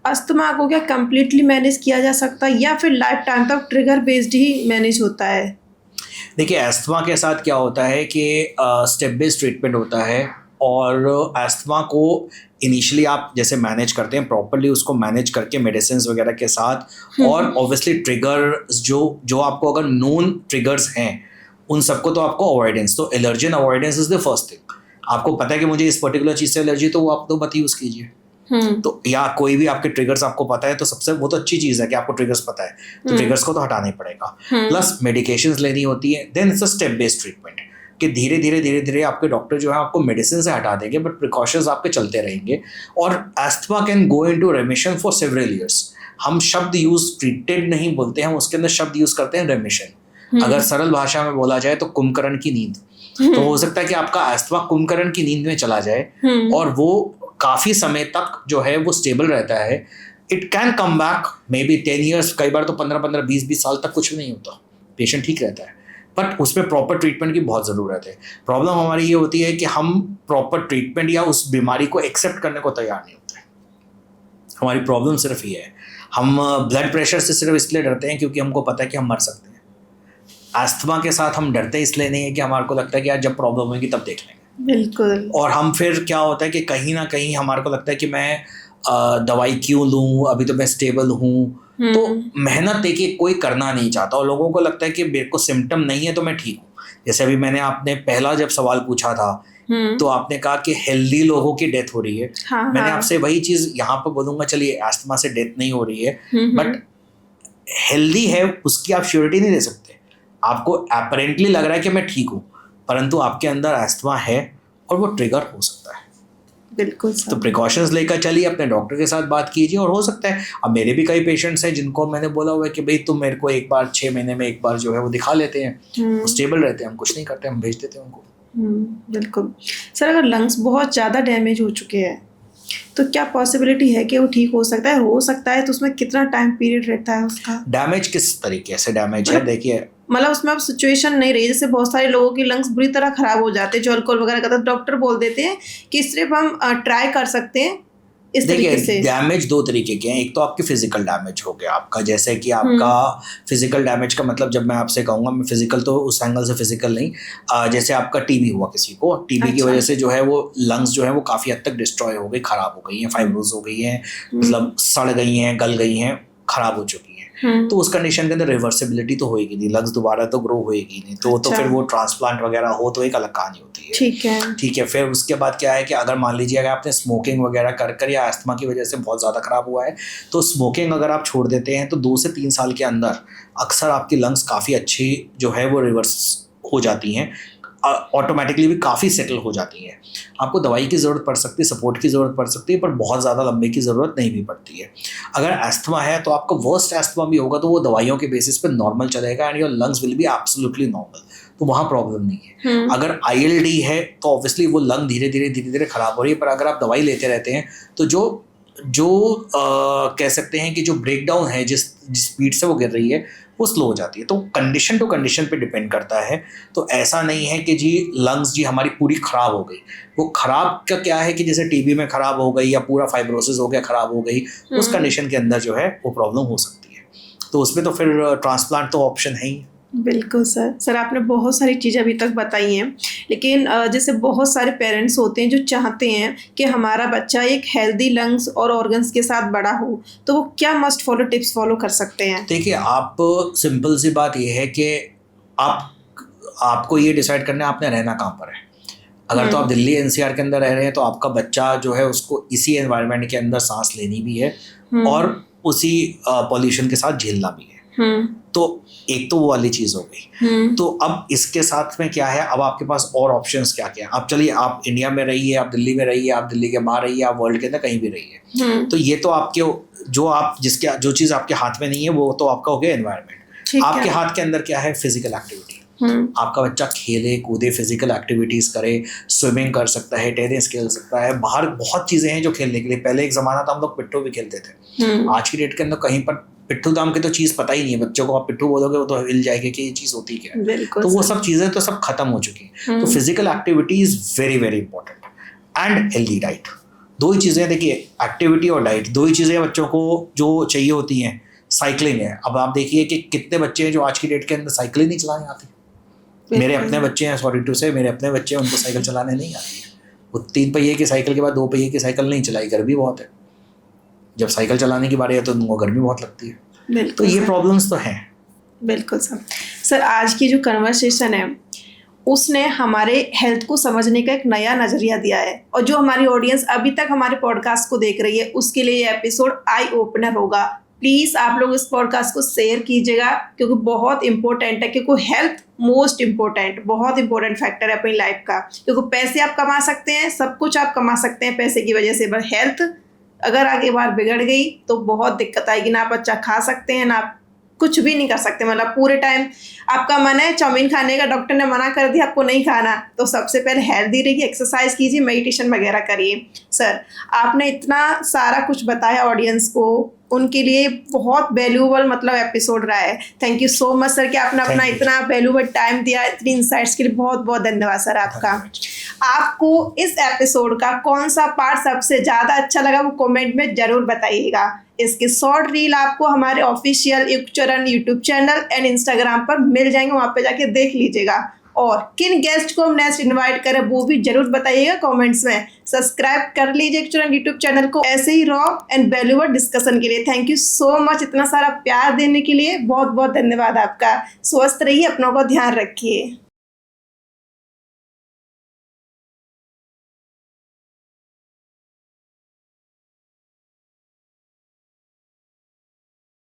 अस्थमा को क्या कम्प्लीटली मैनेज किया जा सकता है या फिर लाइफ टाइम तक ट्रिगर बेस्ड ही मैनेज होता है? देखिए, अस्थमा के साथ क्या होता है कि स्टेप बेस्ड ट्रीटमेंट होता है और अस्थमा को इनिशियली आप जैसे मैनेज करते हैं प्रॉपरली, उसको मैनेज करके मेडिसिन वगैरह के साथ, और ऑब्वियसली ट्रिगर्स जो आपको अगर नोन ट्रिगर्स हैं उन सबको तो आपको अवॉइडेंस, तो allergen avoidance is the first thing. आपको पता है कि मुझे इस पर्टिकुलर चीज़ से एलर्जी, तो वो आप तो मत यूज़ कीजिए। तो या कोई भी आपके ट्रिगर्स आपको पता है तो सबसे वो तो अच्छी चीज़ है कि आपको ट्रिगर्स पता है, तो ट्रिगर्स को तो हटाना ही पड़ेगा। प्लस मेडिकेशंस लेनी होती है, then it's a step based treatment कि धीरे धीरे आपके डॉक्टर जो है आपको मेडिसिन से हटा देंगे, बट प्रिकॉशंस आपके चलते रहेंगे। और asthma can go into रेमिशन for several years. हम शब्द यूज ट्रीटेड नहीं बोलते हैं, हम उसके अंदर शब्द यूज करते हैं रेमिशन। अगर सरल भाषा में बोला जाए तो कुंभकर्ण की नींद। तो हो सकता है कि आपका एस्थमा कुंभकर्ण की नींद में चला जाए और वो काफी समय तक जो है वो स्टेबल रहता है। It can come back may be 10 years, कई बार तो 15-15, 20-20 साल तक कुछ भी नहीं होता, पेशेंट ठीक रहता है, बट उसमें प्रॉपर ट्रीटमेंट की बहुत ज़रूरत है। प्रॉब्लम हमारी ये होती है कि हम प्रॉपर ट्रीटमेंट या उस बीमारी को एक्सेप्ट करने को तैयार नहीं होते। हमारी प्रॉब्लम सिर्फ ये है, हम ब्लड प्रेशर से सिर्फ इसलिए डरते हैं क्योंकि हमको पता है कि हम मर सकते हैं। अस्थमा के साथ हम डरते इसलिए नहीं है कि हमारे को लगता है कि यार जब प्रॉब्लम होगी तब देख लेंगे। बिल्कुल। और हम फिर क्या होता है कि कहीं ना कहीं हमारे को लगता है कि मैं दवाई क्यों लूँ, अभी तो मैं स्टेबल हूँ। तो मेहनत देखिए कोई करना नहीं चाहता और लोगों को लगता है कि मेरे को सिम्टम नहीं है तो मैं ठीक हूँ। जैसे अभी मैंने आपने पहला जब सवाल पूछा था तो आपने कहा कि हेल्दी लोगों की डेथ हो रही है। मैंने आपसे वही चीज़ यहाँ पर बोलूँगा, चलिए अस्थमा से डेथ नहीं हो रही है, बट हेल्दी है उसकी आप श्योरिटी नहीं दे सकते। आपको अपरेंटली लग रहा है कि मैं ठीक हूँ, परंतु आपके अंदर अस्थमा है और वो ट्रिगर हो सकता है। बिल्कुल। तो प्रिकॉशंस लेकर चलिए, अपने डॉक्टर के साथ बात कीजिए। और हो सकता है, अब मेरे भी कई पेशेंट्स हैं जिनको मैंने बोला हुआ है कि भाई तुम मेरे को एक बार 6 महीने में एक बार जो है वो दिखा लेते हैं, वो स्टेबल रहते हैं, हम कुछ नहीं करते, हम भेज देते हैं उनको। बिल्कुल। सर, अगर लंग्स बहुत ज़्यादा डैमेज हो चुके हैं तो क्या पॉसिबिलिटी है कि वो ठीक हो सकता है? हो सकता है तो उसमें कितना टाइम पीरियड रहता है उसका? डैमेज किस तरीके से डैमेज है? देखिए, मतलब उसमें अब सिचुएशन नहीं रही, जैसे बहुत सारे लोगों की लंग्स बुरी तरह खराब हो जाते हैं जो अल्कोहल वगैरह करते हैं, डॉक्टर बोल देते हैं कि सिर्फ हम ट्राई कर सकते हैं इस तरीके से। डैमेज 2 तरीके के हैं। एक तो आपकी फिजिकल डैमेज हो गया आपका, जैसे कि आपका फिजिकल डैमेज का मतलब जब मैं आपसे कहूँगा, मैं फिजिकल तो उस एंगल से फिजिकल नहीं, जैसे आपका टीबी हुआ किसी को, टीबी की वजह से जो है वो लंग्स जो है वो काफ़ी हद तक डिस्ट्रॉय हो गई, ख़राब हो गई हैं, फाइब्रोज हो गई हैं, मतलब सड़ गई हैं, गल गई हैं, ख़राब हो चुकी हैं। तो उस कंडीशन के अंदर रिवर्सिबिलिटी तो होएगी नहीं, लंग्स दोबारा तो ग्रो होएगी नहीं, तो फिर वो ट्रांसप्लांट वगैरह हो तो एक अलग कहानी होती है। ठीक है। फिर उसके बाद क्या है कि अगर मान लीजिए अगर आपने स्मोकिंग वगैरह कर या अस्थमा की वजह से बहुत ज़्यादा ख़राब हुआ है, तो स्मोकिंग अगर आप छोड़ देते हैं तो 2 से 3 साल के अंदर अक्सर आपकी लंग्स काफ़ी अच्छी जो है वो रिवर्स हो जाती हैं। ऑटोमेटिकली भी काफ़ी सेटल हो जाती हैं। आपको दवाई की ज़रूरत पड़ सकती है, सपोर्ट की ज़रूरत पड़ सकती है, पर बहुत ज़्यादा लंबे की ज़रूरत नहीं भी पड़ती है। अगर एस्थमा है तो आपका वर्स्ट एस्थमा भी होगा तो वो दवाइयों के बेसिस पे नॉर्मल चलेगा and your lungs will be absolutely normal, तो वहाँ प्रॉब्लम नहीं है। अगर ILD है तो ऑब्वियसली वो लंग धीरे धीरे खराब हो रही है, पर अगर आप दवाई लेते रहते हैं तो जो कह सकते हैं कि जो ब्रेकडाउन है, जिस स्पीड से वो गिर रही है वो स्लो हो जाती है। तो कंडीशन टू कंडीशन पे डिपेंड करता है। तो ऐसा नहीं है कि जी लंग्स जी हमारी पूरी ख़राब हो गई। वो ख़राब का क्या है कि जैसे TB में ख़राब हो गई या पूरा फाइब्रोसिस हो गया ख़राब हो गई, उस कंडीशन के अंदर जो है वो प्रॉब्लम हो सकती है। तो उसमें तो फिर ट्रांसप्लांट तो ऑप्शन है ही। बिल्कुल सर आपने बहुत सारी चीज़ें अभी तक बताई हैं, लेकिन जैसे बहुत सारे पेरेंट्स होते हैं जो चाहते हैं कि हमारा बच्चा एक हेल्दी लंग्स और ऑर्गन्स के साथ बड़ा हो, तो वो क्या मस्ट फॉलो टिप्स फॉलो कर सकते हैं? देखिए, आप सिंपल सी बात ये है कि आपको ये डिसाइड करना है आपने रहना कहाँ पर है। अगर तो आप दिल्ली NCR के अंदर रह रहे हैं तो आपका बच्चा जो है उसको इसी एनवायरनमेंट के अंदर सांस लेनी भी है और उसी पॉल्यूशन के साथ झेलना भी है। तो एक तो वो वाली चीज़ हो गई। तो अब इसके साथ में क्या है, अब आपके पास और ऑप्शंस क्या क्या है। आप चलिए, आप इंडिया में रहिए, आप दिल्ली में रहिए, आप दिल्ली के बाहर रहिए, आप वर्ल्ड के अंदर कहीं भी रहिए। तो ये तो आपके जो चीज़ आपके हाथ में नहीं है वो तो आपका हो गया एनवायरनमेंट। आपके हाथ के अंदर क्या है, फिजिकल एक्टिविटी। आपका बच्चा खेले कूदे, फिजिकल एक्टिविटीज करे, स्विमिंग कर सकता है, टेनिस खेल सकता है, बाहर बहुत चीजें हैं जो खेलने के लिए। पहले एक जमाना था हम लोग पिट्ठू भी खेलते थे। आज की डेट के अंदर कहीं पर पिट्ठू नाम की तो चीज पता ही नहीं है। बच्चों को आप पिट्ठू बोलोगे वो तो हिल जाएंगे कि ये चीज होती क्या है। तो वो सब चीजें तो सब खत्म हो चुकी हैं। तो physical activity is very very important and healthy diet. दो ही चीजें, देखिए एक्टिविटी और डाइट, दो ही चीजें बच्चों को जो चाहिए होती हैं। साइकिलिंग है, अब आप देखिए कि कितने बच्चे हैं जो आज की डेट के अंदर साइकिल ही नहीं चलाने आती। मेरे अपने बच्चे हैं, सॉरी टू से, मेरे अपने बच्चे हैं, उनको साइकिल चलाने नहीं आती है। वो 3 पहिए की साइकिल के बाद 2 पहिए की साइकिल नहीं चलाई, गर्मी बहुत है। जब साइकिल चलाने की बारी है तो उनको गर्मी बहुत लगती है। तो ये प्रॉब्लम्स तो हैं। बिल्कुल सर आज की जो कन्वर्सेशन है उसने हमारे हेल्थ को समझने का एक नया नज़रिया दिया है, और जो हमारी ऑडियंस अभी तक हमारे पॉडकास्ट को देख रही है उसके लिए ये एपिसोड आई ओपनर होगा। प्लीज़ आप लोग इस पॉडकास्ट को शेयर कीजिएगा, क्योंकि बहुत इंपॉर्टेंट है, क्योंकि हेल्थ मोस्ट इम्पोर्टेंट, बहुत इंपॉर्टेंट फैक्टर है अपनी लाइफ का। क्योंकि पैसे आप कमा सकते हैं, सब कुछ आप कमा सकते हैं पैसे की वजह से, पर हेल्थ अगर आगे बार बिगड़ गई तो बहुत दिक्कत आएगी। ना आप अच्छा खा सकते हैं, ना आप कुछ भी नहीं कर सकते। मतलब पूरे टाइम आपका मन है चाउमीन खाने का, डॉक्टर ने मना कर दिया आपको नहीं खाना, तो सबसे पहले हेल्दी रहिए, एक्सरसाइज कीजिए, मेडिटेशन वगैरह करिए। सर आपने इतना सारा कुछ बताया ऑडियंस को, उनके लिए बहुत वैल्यूबल मतलब एपिसोड रहा है। Thank you so much sir कि आपने अपना इतना वैल्यूबल टाइम दिया, इतनी इंसाइट्स के लिए बहुत बहुत धन्यवाद सर आपका। आपको इस एपिसोड का कौन सा पार्ट सबसे ज़्यादा अच्छा लगा वो कमेंट में ज़रूर बताइएगा। इसके शॉर्ट रील आपको हमारे official Yugcharan YouTube channel and Instagram पर मिल जाएंगे, वहाँ पे जाके देख लीजिएगा। और किन गेस्ट को हम नेक्स्ट इनवाइट करें वो भी जरूर बताइएगा कमेंट्स में। सब्सक्राइब कर लीजिए युगचरण यूट्यूब चैनल को ऐसे ही रॉ एंड वैल्यूबल डिस्कशन के लिए। थैंक यू सो मच इतना सारा प्यार देने के लिए, बहुत बहुत धन्यवाद आपका। स्वस्थ रहिए, अपनों का ध्यान रखिए।